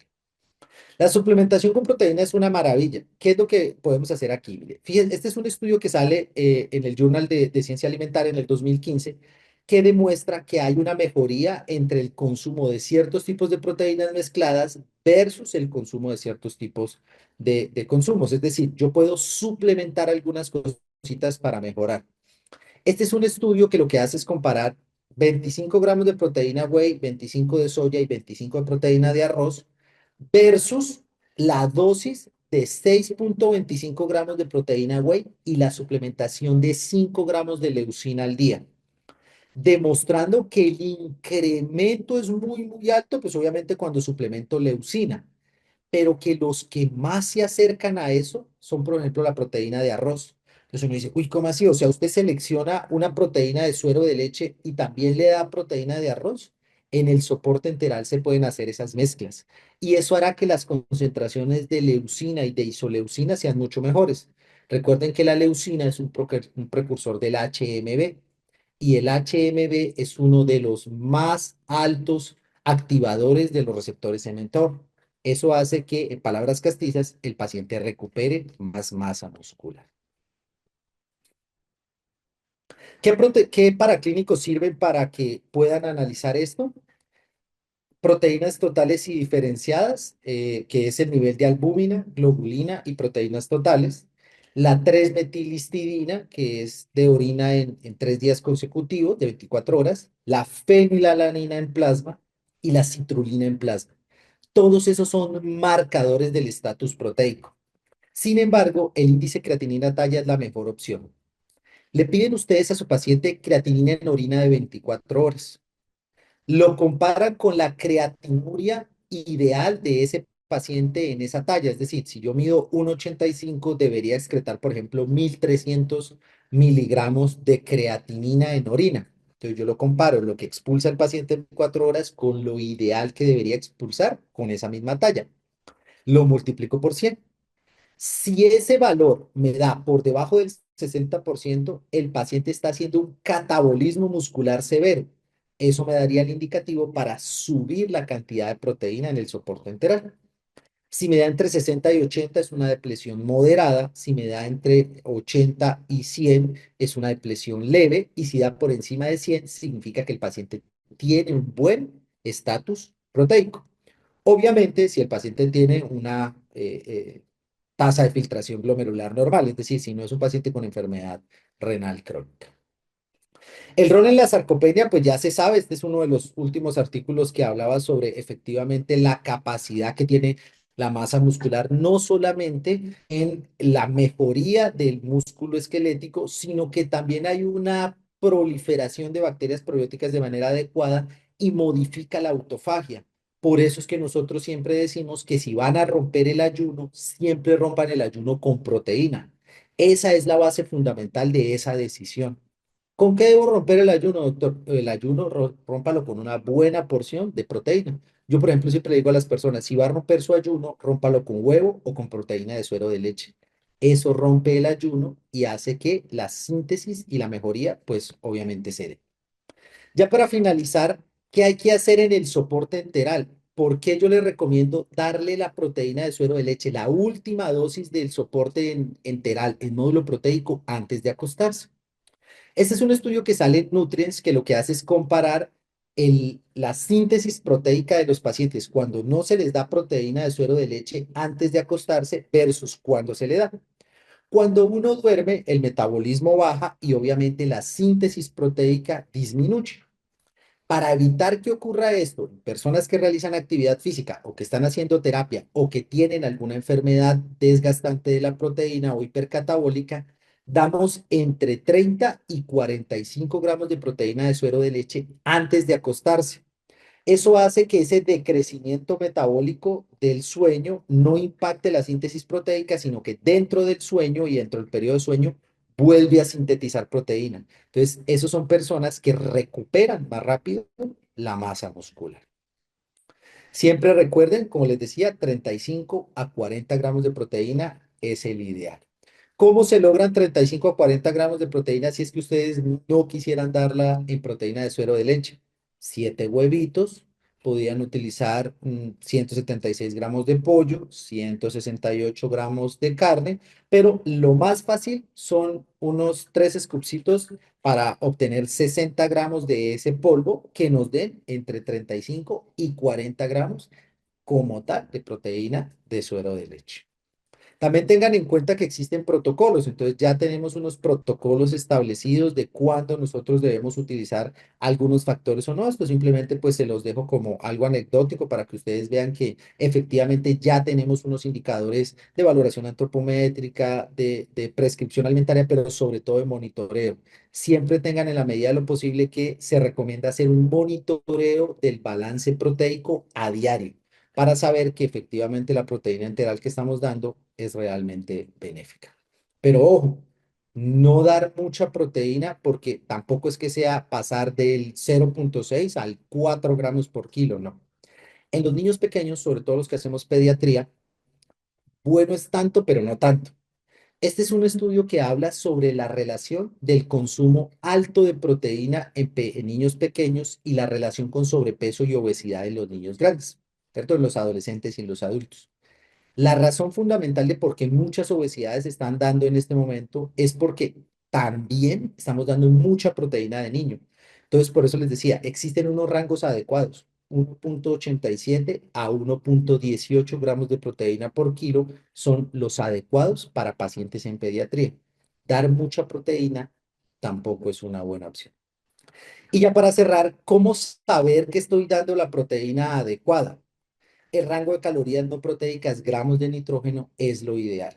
La suplementación con proteína es una maravilla. ¿Qué es lo que podemos hacer aquí? Mire, fíjense, este es un estudio que sale en el Journal de Ciencia Alimentaria en el 2015, que demuestra que hay una mejoría entre el consumo de ciertos tipos de proteínas mezcladas versus el consumo de ciertos tipos de consumos. Es decir, yo puedo suplementar algunas cositas para mejorar. Este es un estudio que lo que hace es comparar 25 gramos de proteína whey, 25 de soya y 25 de proteína de arroz versus la dosis de 6,25 gramos de proteína whey y la suplementación de 5 gramos de leucina al día, demostrando que el incremento es muy, muy alto, pues obviamente cuando suplemento leucina, pero que los que más se acercan a eso son, por ejemplo, la proteína de arroz. Entonces uno dice, uy, ¿cómo así? O sea, usted selecciona una proteína de suero de leche y también le da proteína de arroz. En el soporte enteral se pueden hacer esas mezclas y eso hará que las concentraciones de leucina y de isoleucina sean mucho mejores. Recuerden que la leucina es un precursor del HMB y el HMB es uno de los más altos activadores de los receptores mTOR. Eso hace que, en palabras castizas, el paciente recupere más masa muscular. ¿Qué paraclínicos sirven para que puedan analizar esto? Proteínas totales y diferenciadas, que es el nivel de albúmina, globulina y proteínas totales. La 3-metilhistidina, que es de orina en 3 días consecutivos, de 24 horas. La fenilalanina en plasma y la citrulina en plasma. Todos esos son marcadores del estatus proteico. Sin embargo, el índice creatinina talla es la mejor opción. Le piden ustedes a su paciente creatinina en orina de 24 horas. Lo comparan con la creatinuria ideal de ese paciente en esa talla. Es decir, si yo mido 1,85, debería excretar, por ejemplo, 1.300 miligramos de creatinina en orina. Entonces yo lo comparo, lo que expulsa el paciente en 4 horas con lo ideal que debería expulsar con esa misma talla. Lo multiplico por 100. Si ese valor me da por debajo del 60%, el paciente está haciendo un catabolismo muscular severo. Eso me daría el indicativo para subir la cantidad de proteína en el soporte enteral. Si me da entre 60 y 80 es una depresión moderada, si me da entre 80 y 100 es una depresión leve y si da por encima de 100 significa que el paciente tiene un buen estatus proteico. Obviamente, si el paciente tiene una tasa de filtración glomerular normal, es decir, si no es un paciente con enfermedad renal crónica. El rol en la sarcopenia, pues ya se sabe, este es uno de los últimos artículos que hablaba sobre efectivamente la capacidad que tiene la masa muscular, no solamente en la mejoría del músculo esquelético, sino que también hay una proliferación de bacterias probióticas de manera adecuada y modifica la autofagia. Por eso es que nosotros siempre decimos que si van a romper el ayuno, siempre rompan el ayuno con proteína. Esa es la base fundamental de esa decisión. ¿Con qué debo romper el ayuno, doctor? El ayuno, rómpalo con una buena porción de proteína. Yo, por ejemplo, siempre le digo a las personas, si va a romper su ayuno, rómpalo con huevo o con proteína de suero de leche. Eso rompe el ayuno y hace que la síntesis y la mejoría, pues, obviamente se dé. Ya para finalizar, ¿qué hay que hacer en el soporte enteral? ¿Por qué yo le recomiendo darle la proteína de suero de leche, la última dosis del soporte enteral, el módulo proteico, antes de acostarse? Este es un estudio que sale en Nutrients que lo que hace es comparar la síntesis proteica de los pacientes cuando no se les da proteína de suero de leche antes de acostarse versus cuando se le da. Cuando uno duerme, el metabolismo baja y obviamente la síntesis proteica disminuye. Para evitar que ocurra esto, personas que realizan actividad física o que están haciendo terapia o que tienen alguna enfermedad desgastante de la proteína o hipercatabólica, damos entre 30 y 45 gramos de proteína de suero de leche antes de acostarse. Eso hace que ese decrecimiento metabólico del sueño no impacte la síntesis proteica, sino que dentro del sueño y dentro del periodo de sueño vuelve a sintetizar proteína. Entonces, esos son personas que recuperan más rápido la masa muscular. Siempre recuerden, como les decía, 35 a 40 gramos de proteína es el ideal. ¿Cómo se logran 35 a 40 gramos de proteína si es que ustedes no quisieran darla en proteína de suero de leche? 7 huevitos, podían utilizar 176 gramos de pollo, 168 gramos de carne, pero lo más fácil son unos 3 scoopsitos para obtener 60 gramos de ese polvo que nos den entre 35 y 40 gramos como tal de proteína de suero de leche. También tengan en cuenta que existen protocolos, entonces ya tenemos unos protocolos establecidos de cuándo nosotros debemos utilizar algunos factores o no. Esto simplemente pues se los dejo como algo anecdótico para que ustedes vean que efectivamente ya tenemos unos indicadores de valoración antropométrica, de prescripción alimentaria, pero sobre todo de monitoreo. Siempre tengan en la medida de lo posible que se recomienda hacer un monitoreo del balance proteico a diario para saber que efectivamente la proteína enteral que estamos dando es realmente benéfica. Pero ojo, no dar mucha proteína porque tampoco es que sea pasar del 0,6 al 4 gramos por kilo, no. En los niños pequeños, sobre todo los que hacemos pediatría, bueno es tanto, pero no tanto. Este es un estudio que habla sobre la relación del consumo alto de proteína en niños pequeños y la relación con sobrepeso y obesidad en los niños grandes, ¿cierto? En los adolescentes y en los adultos. La razón fundamental de por qué muchas obesidades se están dando en este momento es porque también estamos dando mucha proteína de niño. Entonces, por eso les decía, existen unos rangos adecuados. 1,87 a 1,18 gramos de proteína por kilo son los adecuados para pacientes en pediatría. Dar mucha proteína tampoco es una buena opción. Y ya para cerrar, ¿cómo saber que estoy dando la proteína adecuada? El rango de calorías no proteicas, gramos de nitrógeno, es lo ideal.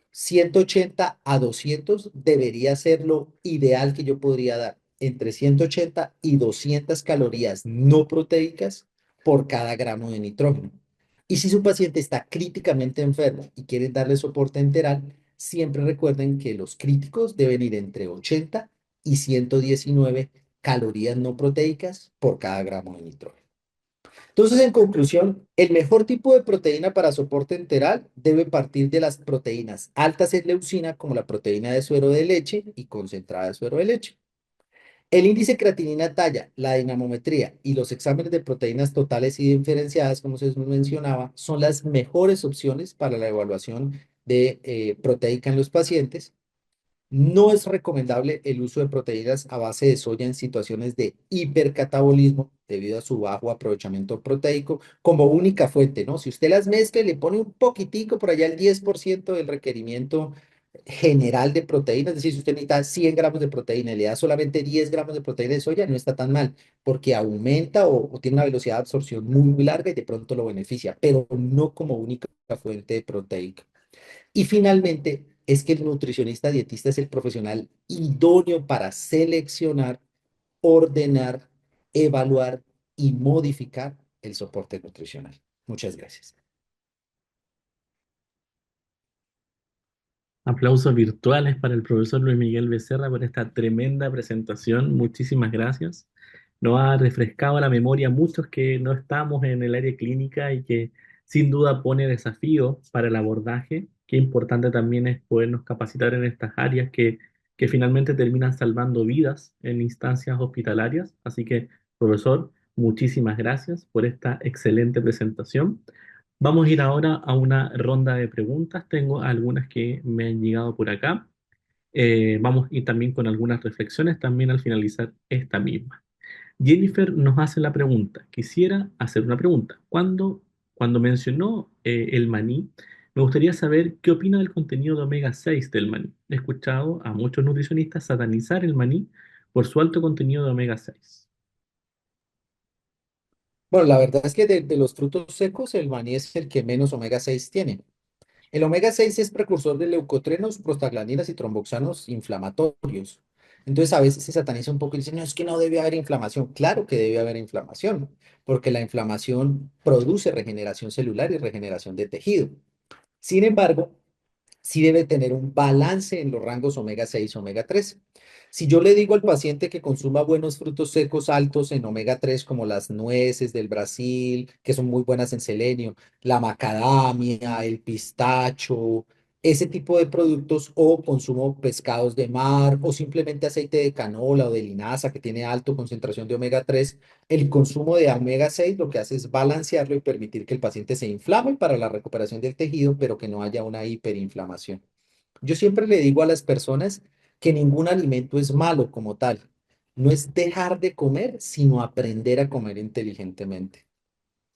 180 a 200 debería ser lo ideal que yo podría dar. Entre 180 y 200 calorías no proteicas por cada gramo de nitrógeno. Y si su paciente está críticamente enfermo y quieren darle soporte enteral, siempre recuerden que los críticos deben ir entre 80 y 119 calorías no proteicas por cada gramo de nitrógeno. Entonces, en conclusión, el mejor tipo de proteína para soporte enteral debe partir de las proteínas altas en leucina, como la proteína de suero de leche y concentrada de suero de leche. El índice creatinina talla, la dinamometría y los exámenes de proteínas totales y diferenciadas, como se nos mencionaba, son las mejores opciones para la evaluación de proteica en los pacientes. No es recomendable el uso de proteínas a base de soya en situaciones de hipercatabolismo debido a su bajo aprovechamiento proteico como única fuente, ¿no? Si usted las mezcla y le pone un poquitico por allá el 10% del requerimiento general de proteína, es decir, si usted necesita 100 gramos de proteína y le da solamente 10 gramos de proteína de soya, no está tan mal, porque aumenta o tiene una velocidad de absorción muy larga y de pronto lo beneficia, pero no como única fuente proteica. Y finalmente, es que el nutricionista dietista es el profesional idóneo para seleccionar, ordenar, evaluar y modificar el soporte nutricional. Muchas gracias.
Aplausos virtuales para el profesor Luis Miguel Becerra por esta tremenda presentación. Muchísimas gracias. Nos ha refrescado la memoria a muchos que no estamos en el área clínica y que sin duda pone desafíos para el abordaje. Qué importante también es podernos capacitar en estas áreas que finalmente terminan salvando vidas en instancias hospitalarias. Así que, profesor, muchísimas gracias por esta excelente presentación. Vamos a ir ahora a una ronda de preguntas. Tengo algunas que me han llegado por acá. Vamos a ir también con algunas reflexiones también al finalizar esta misma. Jennifer nos hace la pregunta. Quisiera hacer una pregunta. Cuando mencionó el maní, me gustaría saber qué opina del contenido de omega 6 del maní. He escuchado a muchos nutricionistas satanizar el maní por su alto contenido de omega 6.
Bueno, la verdad es que de los frutos secos, el maní es el que menos omega 6 tiene. El omega 6 es precursor de leucotrenos, prostaglandinas y tromboxanos inflamatorios. Entonces, a veces se sataniza un poco y dice, no, es que no debe haber inflamación. Claro que debe haber inflamación, porque la inflamación produce regeneración celular y regeneración de tejido. Sin embargo, sí debe tener un balance en los rangos omega 6, omega 3. Si yo le digo al paciente que consuma buenos frutos secos altos en omega 3, como las nueces del Brasil, que son muy buenas en selenio, la macadamia, el pistacho, ese tipo de productos o consumo pescados de mar o simplemente aceite de canola o de linaza que tiene alta concentración de omega 3, el consumo de omega 6 lo que hace es balancearlo y permitir que el paciente se inflame para la recuperación del tejido, pero que no haya una hiperinflamación. Yo siempre le digo a las personas que ningún alimento es malo como tal. No es dejar de comer, sino aprender a comer inteligentemente.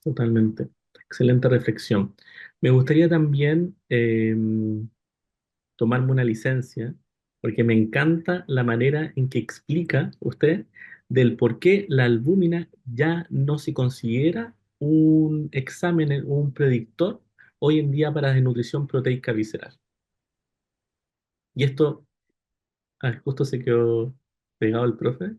Totalmente. Excelente reflexión. Me gustaría también tomarme una licencia, porque me encanta la manera en que explica usted del por qué la albúmina ya no se considera un examen, un predictor hoy en día para desnutrición proteica visceral. Y esto, justo se quedó pegado el profe.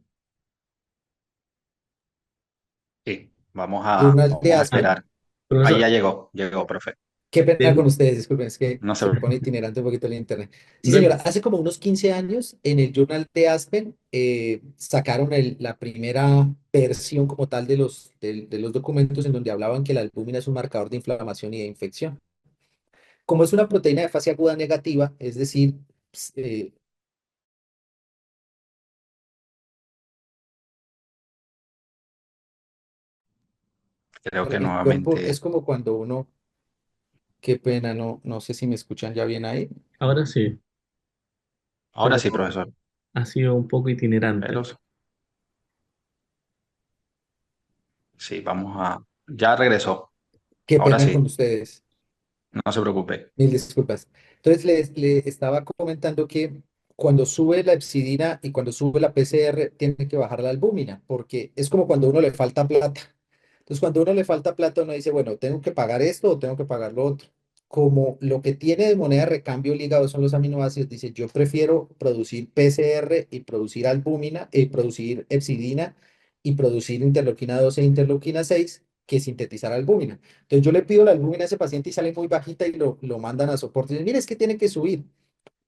Sí,
Journal de
vamos a
Aspen.
esperar. Ahí ya
Profesor,
llegó, profe.
Qué pena con
de-
ustedes, disculpen, es que
No se
se
preocupe.
pone itinerante un poquito el internet. Sí,
no hay-
señora, hace como unos 15 años en el Journal de Aspen sacaron la primera versión como tal de los documentos en donde hablaban que la albúmina es un marcador de inflamación y de infección. Como es una proteína de fase aguda negativa, es decir, ps- eh,
Creo que
el cuerpo
nuevamente,
es como cuando uno, qué pena, no sé si me escuchan ya bien ahí,
ahora sí,
ahora
pero
sí, profesor,
ha sido un poco itinerante.
pero sí, ya regresó,
qué
ahora
pena con
sí,
ustedes.
no se preocupe.
Mil disculpas. Entonces, le estaba comentando que cuando sube la epsidina y cuando sube la PCR, tiene que bajar la albúmina, porque es como cuando a uno le falta plata. Entonces, cuando a uno le falta plata, uno dice, bueno, tengo que pagar esto o tengo que pagar lo otro. Como lo que tiene de moneda de recambio el hígado son los aminoácidos, dice, yo prefiero producir PCR y producir albúmina, producir epsidina y producir interleuquina 12 e interleuquina 6 que sintetizar albúmina. Entonces yo le pido la albúmina a ese paciente y sale muy bajita y lo mandan a soporte. Y dicen, mire, es que tiene que subir,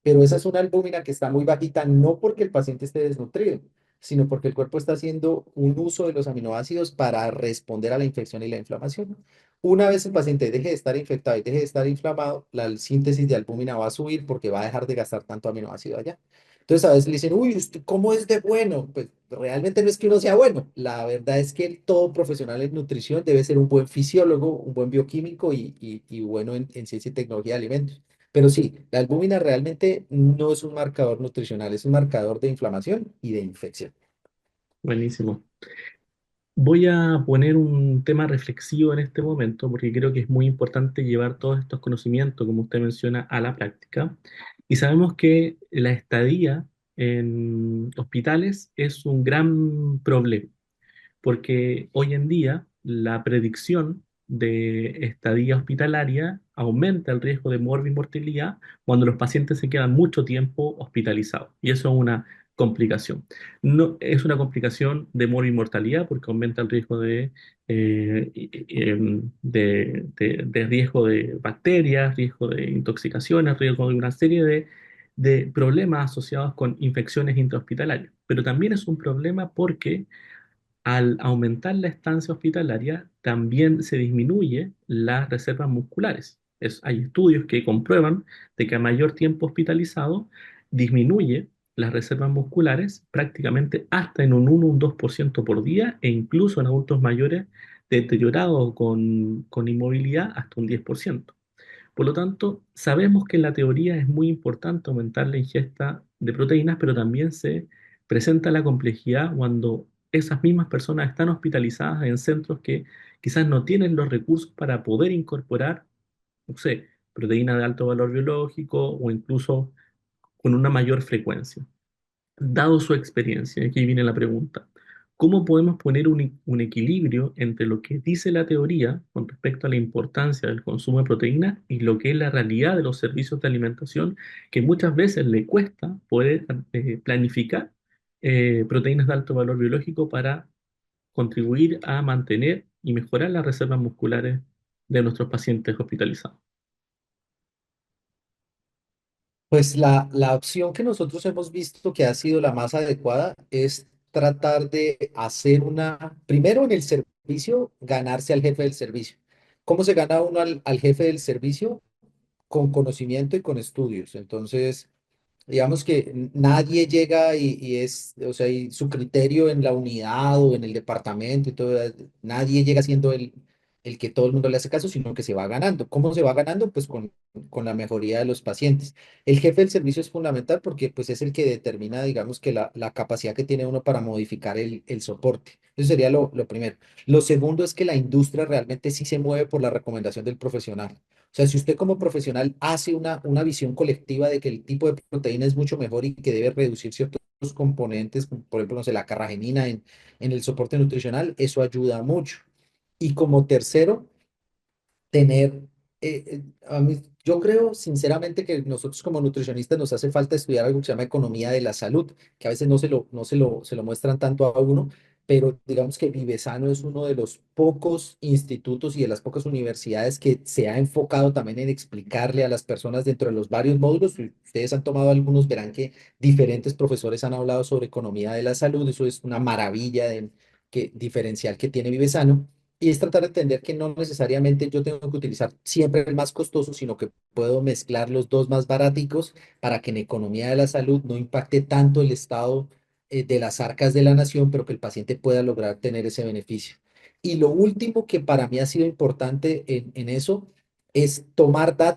pero esa es una albúmina que está muy bajita, no porque el paciente esté desnutrido, sino porque el cuerpo está haciendo un uso de los aminoácidos para responder a la infección y la inflamación. Una vez el paciente deje de estar infectado y deje de estar inflamado, la síntesis de albúmina va a subir porque va a dejar de gastar tanto aminoácido allá. Entonces a veces le dicen, uy, ¿usted cómo es de bueno? Pues realmente no es que uno sea bueno. La verdad es que todo profesional en nutrición debe ser un buen fisiólogo, un buen bioquímico y bueno en ciencia y tecnología de alimentos. Pero sí, la albúmina realmente no es un marcador nutricional, es un marcador de inflamación y de infección.
Buenísimo. Voy a poner un tema reflexivo en este momento porque creo que es muy importante llevar todos estos conocimientos, como usted menciona, a la práctica. Y sabemos que la estadía en hospitales es un gran problema porque hoy en día la predicción de estadía hospitalaria aumenta el riesgo de morbilidad cuando los pacientes se quedan mucho tiempo hospitalizados. Y eso es una complicación. No, es una complicación de morbilidad porque aumenta el riesgo de riesgo de bacterias, riesgo de intoxicaciones, riesgo de una serie de problemas asociados con infecciones intrahospitalarias. Pero también es un problema porque al aumentar la estancia hospitalaria, también se disminuye las reservas musculares. Hay estudios que comprueban de que a mayor tiempo hospitalizado disminuye las reservas musculares prácticamente hasta en un 1 o un 2% por día e incluso en adultos mayores deteriorados con inmovilidad hasta un 10%. Por lo tanto, sabemos que en la teoría es muy importante aumentar la ingesta de proteínas, pero también se presenta la complejidad cuando esas mismas personas están hospitalizadas en centros que quizás no tienen los recursos para poder incorporar, no sé, proteína de alto valor biológico o incluso con una mayor frecuencia. Dado su experiencia, aquí viene la pregunta, ¿cómo podemos poner un equilibrio entre lo que dice la teoría con respecto a la importancia del consumo de proteínas y lo que es la realidad de los servicios de alimentación que muchas veces le cuesta poder planificar proteínas de alto valor biológico para contribuir a mantener y mejorar las reservas musculares de nuestros pacientes hospitalizados?
Pues la opción que nosotros hemos visto que ha sido la más adecuada es tratar de hacer primero en el servicio, ganarse al jefe del servicio. ¿Cómo se gana uno al jefe del servicio? con conocimiento y con estudios. Entonces, digamos que nadie llega y es, o sea, y su criterio en la unidad o en el departamento y todo, nadie llega siendo el que todo el mundo le hace caso, sino que se va ganando. ¿Cómo se va ganando? Pues con la mejoría de los pacientes. El jefe del servicio es fundamental porque pues es el que determina, digamos, que la capacidad que tiene uno para modificar el soporte. Eso sería lo primero. Lo segundo es que la industria realmente sí se mueve por la recomendación del profesional. O sea, si usted como profesional hace una visión colectiva de que el tipo de proteína es mucho mejor y que debe reducir ciertos componentes, como por ejemplo, no sé, la carragenina en el soporte nutricional, eso ayuda mucho. Y como tercero, tener, yo creo sinceramente que nosotros como nutricionistas nos hace falta estudiar algo que se llama economía de la salud, que a veces no se lo muestran tanto a uno, pero digamos que Vivesano es uno de los pocos institutos y de las pocas universidades que se ha enfocado también en explicarle a las personas dentro de los varios módulos. Si ustedes han tomado algunos, verán que diferentes profesores han hablado sobre economía de la salud, eso es una maravilla diferencial que tiene Vivesano. Y es tratar de entender que no necesariamente yo tengo que utilizar siempre el más costoso, sino que puedo mezclar los dos más baraticos para que en economía de la salud no impacte tanto el estado de las arcas de la nación, pero que el paciente pueda lograr tener ese beneficio. Y lo último que para mí ha sido importante en eso es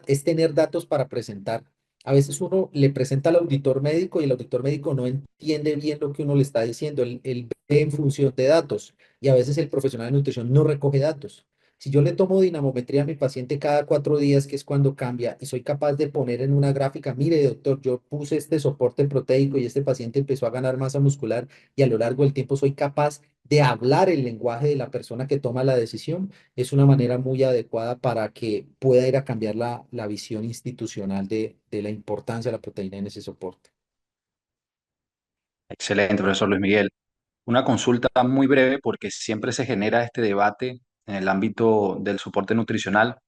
es tener datos para presentar. A veces uno le presenta al auditor médico y el auditor médico no entiende bien lo que uno le está diciendo. Él ve en función de datos y a veces el profesional de nutrición no recoge datos. Si yo le tomo dinamometría a mi paciente cada 4 días, que es cuando cambia, y soy capaz de poner en una gráfica, mire, doctor, yo puse este soporte proteico y este paciente empezó a ganar masa muscular y a lo largo del tiempo soy capaz de hablar el lenguaje de la persona que toma la decisión, es una manera muy adecuada para que pueda ir a cambiar la visión institucional de la importancia de la proteína en ese soporte.
Excelente, profesor Luis Miguel. Una consulta muy breve porque siempre se genera este debate en el ámbito del soporte nutricional,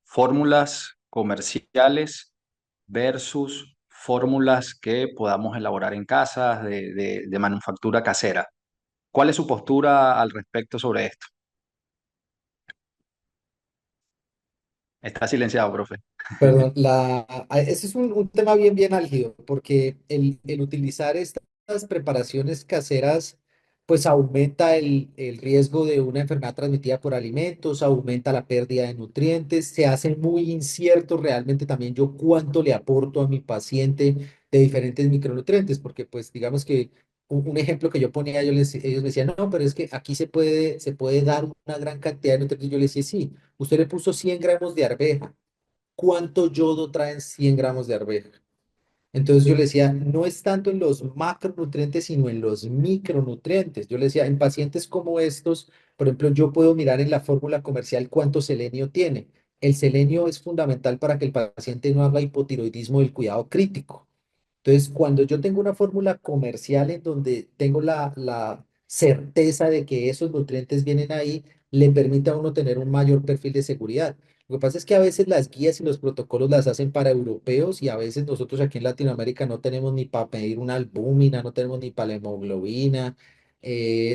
fórmulas comerciales versus fórmulas que podamos elaborar en casa de manufactura casera. ¿Cuál es su postura al respecto sobre esto? Está silenciado, profe.
Perdón, ese es un tema bien álgido, porque el utilizar estas preparaciones caseras, pues aumenta el riesgo de una enfermedad transmitida por alimentos, aumenta la pérdida de nutrientes, se hace muy incierto realmente también yo cuánto le aporto a mi paciente de diferentes micronutrientes, porque pues digamos que un ejemplo que yo ponía, ellos me decían, no, pero es que aquí se puede dar una gran cantidad de nutrientes. Yo les decía, sí, usted le puso 100 gramos de arveja. ¿Cuánto yodo traen 100 gramos de arveja? Entonces yo le decía, no es tanto en los macronutrientes, sino en los micronutrientes. Yo le decía, en pacientes como estos, por ejemplo, yo puedo mirar en la fórmula comercial cuánto selenio tiene. El selenio es fundamental para que el paciente no haga hipotiroidismo del cuidado crítico. Entonces, cuando yo tengo una fórmula comercial en donde tengo la certeza de que esos nutrientes vienen ahí, le permite a uno tener un mayor perfil de seguridad. Lo que pasa es que a veces las guías y los protocolos las hacen para europeos y a veces nosotros aquí en Latinoamérica no tenemos ni para medir una albúmina, no tenemos ni para la hemoglobina,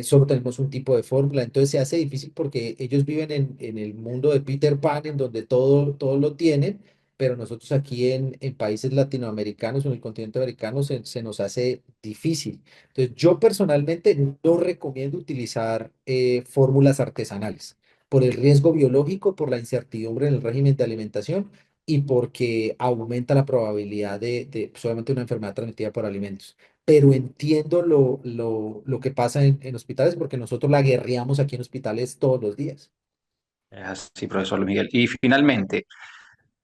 solo tenemos un tipo de fórmula. Entonces se hace difícil porque ellos viven en el mundo de Peter Pan, en donde todo lo tienen, pero nosotros aquí en países latinoamericanos o en el continente americano se nos hace difícil. Entonces, yo personalmente no recomiendo utilizar fórmulas artesanales por el riesgo biológico, por la incertidumbre en el régimen de alimentación y porque aumenta la probabilidad de solamente una enfermedad transmitida por alimentos. Pero entiendo lo que pasa en hospitales porque nosotros la guerreamos aquí en hospitales todos los días.
Es así, profesor Luis Miguel. Y finalmente,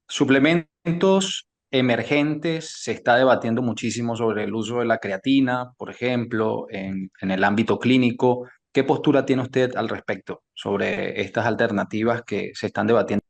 suplementos emergentes, se está debatiendo muchísimo sobre el uso de la creatina, por ejemplo, en el ámbito clínico. ¿Qué postura tiene usted al respecto sobre estas alternativas que se están debatiendo?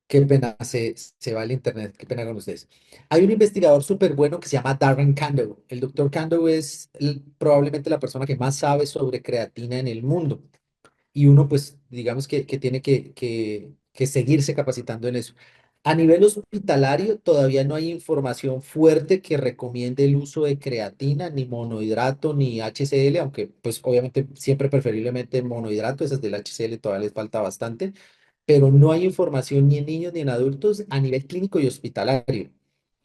Qué pena, se va el internet, qué pena con ustedes. Hay un investigador súper bueno que se llama Darren Kando. El doctor Kando es probablemente la persona que más sabe sobre creatina en el mundo. Y uno, pues, digamos que tiene que seguirse capacitando en eso. A nivel hospitalario, todavía no hay información fuerte que recomiende el uso de creatina, ni monohidrato, ni HCl, aunque pues obviamente siempre preferiblemente monohidrato, esas del HCl todavía les falta bastante, pero no hay información ni en niños ni en adultos a nivel clínico y hospitalario.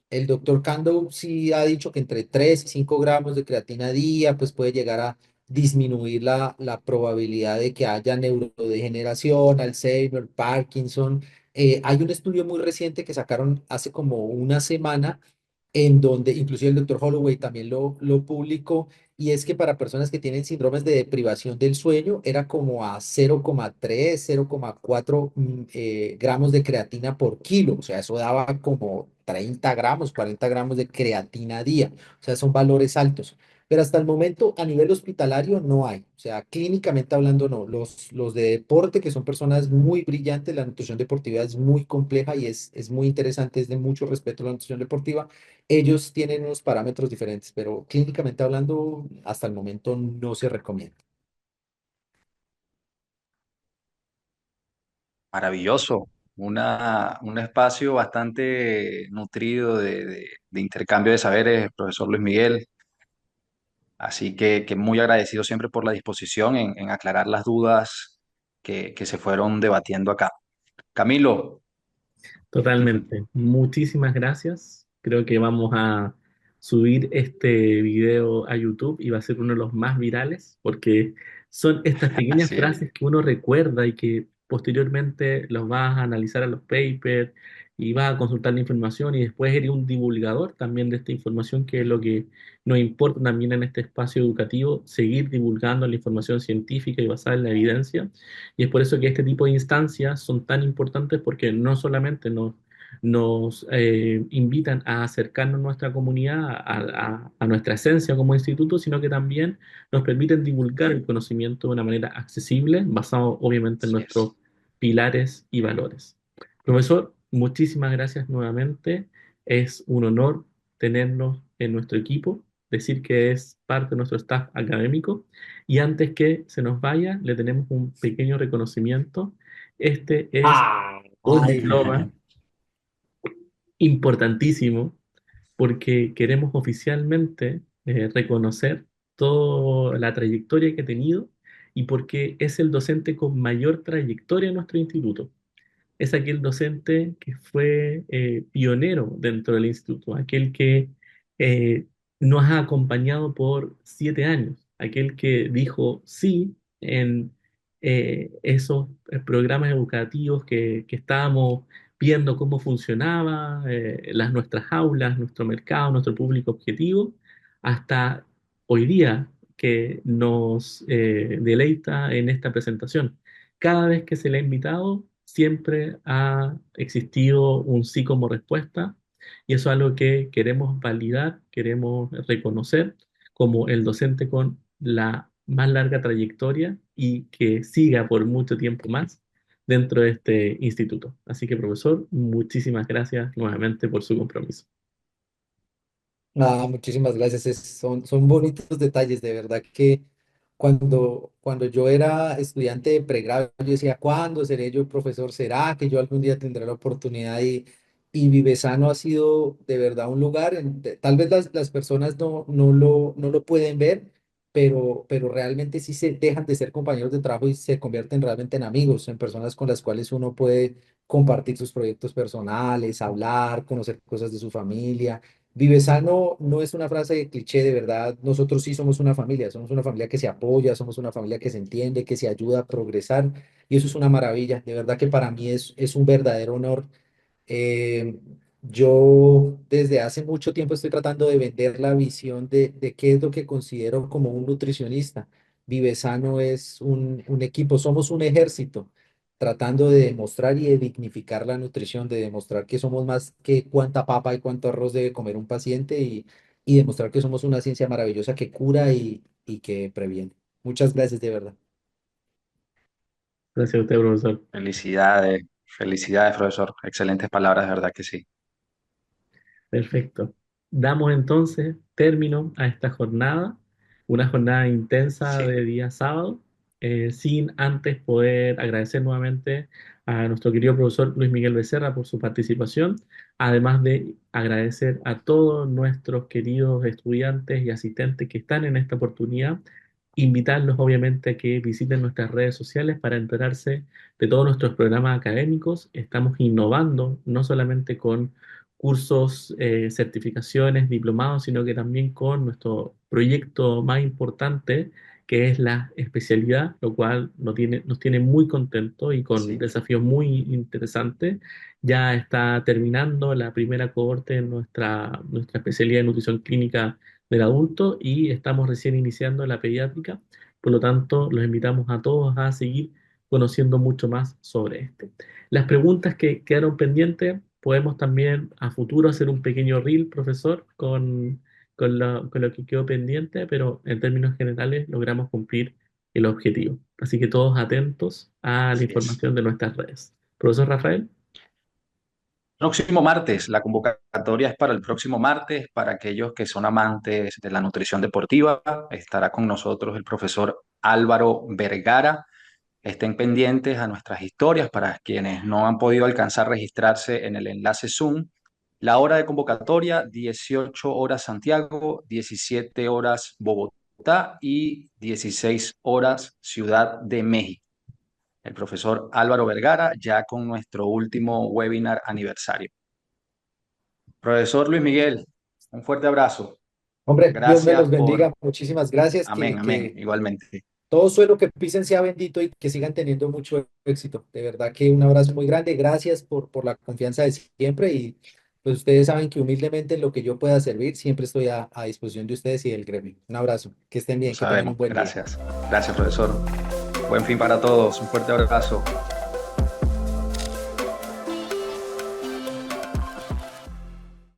El doctor Kando sí ha dicho que entre 3 y 5 gramos de creatina a día pues puede llegar a disminuir la probabilidad de que haya neurodegeneración, Alzheimer, Parkinson. Hay un estudio muy reciente que sacaron hace como una semana en donde inclusive el doctor Holloway también lo publicó, y es que para personas que tienen síndromes de deprivación del sueño era como a 0,3, 0,4 gramos de creatina por kilo, o sea, eso daba como 30 gramos, 40 gramos de creatina a día, o sea, son valores altos. Pero hasta el momento a nivel hospitalario no hay, o sea, clínicamente hablando no. Los de deporte, que son personas muy brillantes, la nutrición deportiva es muy compleja y es muy interesante, es de mucho respeto la nutrición deportiva. Ellos tienen unos parámetros diferentes, pero clínicamente hablando, hasta el momento no se recomienda.
Maravilloso. Un espacio bastante nutrido de intercambio de saberes, profesor Luis Miguel. Así que muy agradecido siempre por la disposición en aclarar las dudas que se fueron debatiendo acá. Camilo,
Totalmente. Muchísimas gracias. Creo que vamos a subir este video a YouTube y va a ser uno de los más virales porque son estas pequeñas
así es.
frases que uno recuerda y que posteriormente los vas a analizar a los papers y vas a consultar la información y después eres un divulgador también de esta información, que es lo que nos importa también en este espacio educativo, seguir divulgando la información científica y basada en la evidencia. Y es por eso que este tipo de instancias son tan importantes, porque no solamente nos invitan a acercarnos a nuestra comunidad, a nuestra esencia como instituto, sino que también nos permiten divulgar el conocimiento de una manera accesible, basado obviamente en
Así es.
nuestros pilares y valores. Profesor, muchísimas gracias nuevamente. Es un honor tenernos en nuestro equipo, decir que es parte de nuestro staff académico. Y antes que se nos vaya, le tenemos un pequeño reconocimiento. Este es
Ah,
un
ay,
diploma importantísimo porque queremos oficialmente reconocer toda la trayectoria que ha tenido y porque es el docente con mayor trayectoria en nuestro instituto. Es aquel docente que fue pionero dentro del instituto, aquel que eh, nos ha acompañado por 7 años, aquel que dijo sí en esos programas educativos que estábamos viendo cómo funcionaba, nuestras aulas, nuestro mercado, nuestro público objetivo, hasta hoy día que nos deleita en esta presentación. Cada vez que se le ha invitado, siempre ha existido un sí como respuesta, y eso es algo que queremos validar, queremos reconocer como el docente con la más larga trayectoria y que siga por mucho tiempo más dentro de este instituto. Así que, profesor, muchísimas gracias nuevamente por su compromiso.
nada, muchísimas gracias. Son bonitos detalles, de verdad que cuando yo era estudiante de pregrado, yo decía, ¿cuándo seré yo profesor? ¿Será que yo algún día tendré la oportunidad? Y Vivesano ha sido de verdad un lugar, tal vez las personas no lo pueden ver, pero realmente sí se dejan de ser compañeros de trabajo y se convierten realmente en amigos, en personas con las cuales uno puede compartir sus proyectos personales, hablar, conocer cosas de su familia. Vive sano no es una frase de cliché, de verdad. Nosotros sí somos una familia que se apoya, somos una familia que se entiende, que se ayuda a progresar, y eso es una maravilla. De verdad que para mí es un verdadero honor. eh, yo desde hace mucho tiempo estoy tratando de vender la visión de qué es lo que considero como un nutricionista. Vivesano es un equipo, somos un ejército, tratando de demostrar y de dignificar la nutrición, de demostrar que somos más que cuánta papa y cuánto arroz debe comer un paciente, y demostrar que somos una ciencia maravillosa que cura y que previene. Muchas gracias, de verdad.
Gracias a usted, profesor.
Felicidades, felicidades, profesor. Excelentes palabras, de verdad que sí.
Perfecto. Damos entonces término a esta jornada, una jornada intensa
Sí.
de día sábado. sin antes poder agradecer nuevamente a nuestro querido profesor Luis Miguel Becerra por su participación, además de agradecer a todos nuestros queridos estudiantes y asistentes que están en esta oportunidad, invitarlos obviamente a que visiten nuestras redes sociales para enterarse de todos nuestros programas académicos. Estamos innovando no solamente con cursos, certificaciones, diplomados, sino que también con nuestro proyecto más importante, que es la especialidad, lo cual nos tiene muy contentos y con
Sí.
desafíos muy interesantes. Ya está terminando la primera cohorte en nuestra especialidad de nutrición clínica del adulto y estamos recién iniciando la pediátrica. Por lo tanto, los invitamos a todos a seguir conociendo mucho más sobre esto. Las preguntas que quedaron pendientes, podemos también a futuro hacer un pequeño reel, profesor, con lo que quedó pendiente, pero en términos generales logramos cumplir el objetivo. Así que todos atentos a la
Así es.
información de nuestras redes. Profesor Rafael.
Próximo martes, la convocatoria es para el próximo martes, para aquellos que son amantes de la nutrición deportiva. Estará con nosotros el profesor Álvaro Vergara. Estén pendientes a nuestras historias para quienes no han podido alcanzar a registrarse en el enlace Zoom. La hora de convocatoria, 18 horas Santiago, 17 horas Bogotá y 16 horas Ciudad de México. El profesor Álvaro Vergara, ya con nuestro último webinar aniversario. Profesor Luis Miguel, un fuerte abrazo.
Hombre, Dios me los
Gracias por...
bendiga. Muchísimas gracias.
Amén, amén,
Que
igualmente.
todo suelo que pisen sea bendito y que sigan teniendo mucho éxito. De verdad que un abrazo muy grande. Gracias por la confianza de siempre y pues ustedes saben que humildemente en lo que yo pueda servir, siempre estoy a disposición de ustedes y del gremio. Un abrazo. Que estén
Lo
bien, que tengan un
sabemos.
buen día.
Gracias. Gracias, profesor. Buen fin para todos. Un fuerte abrazo.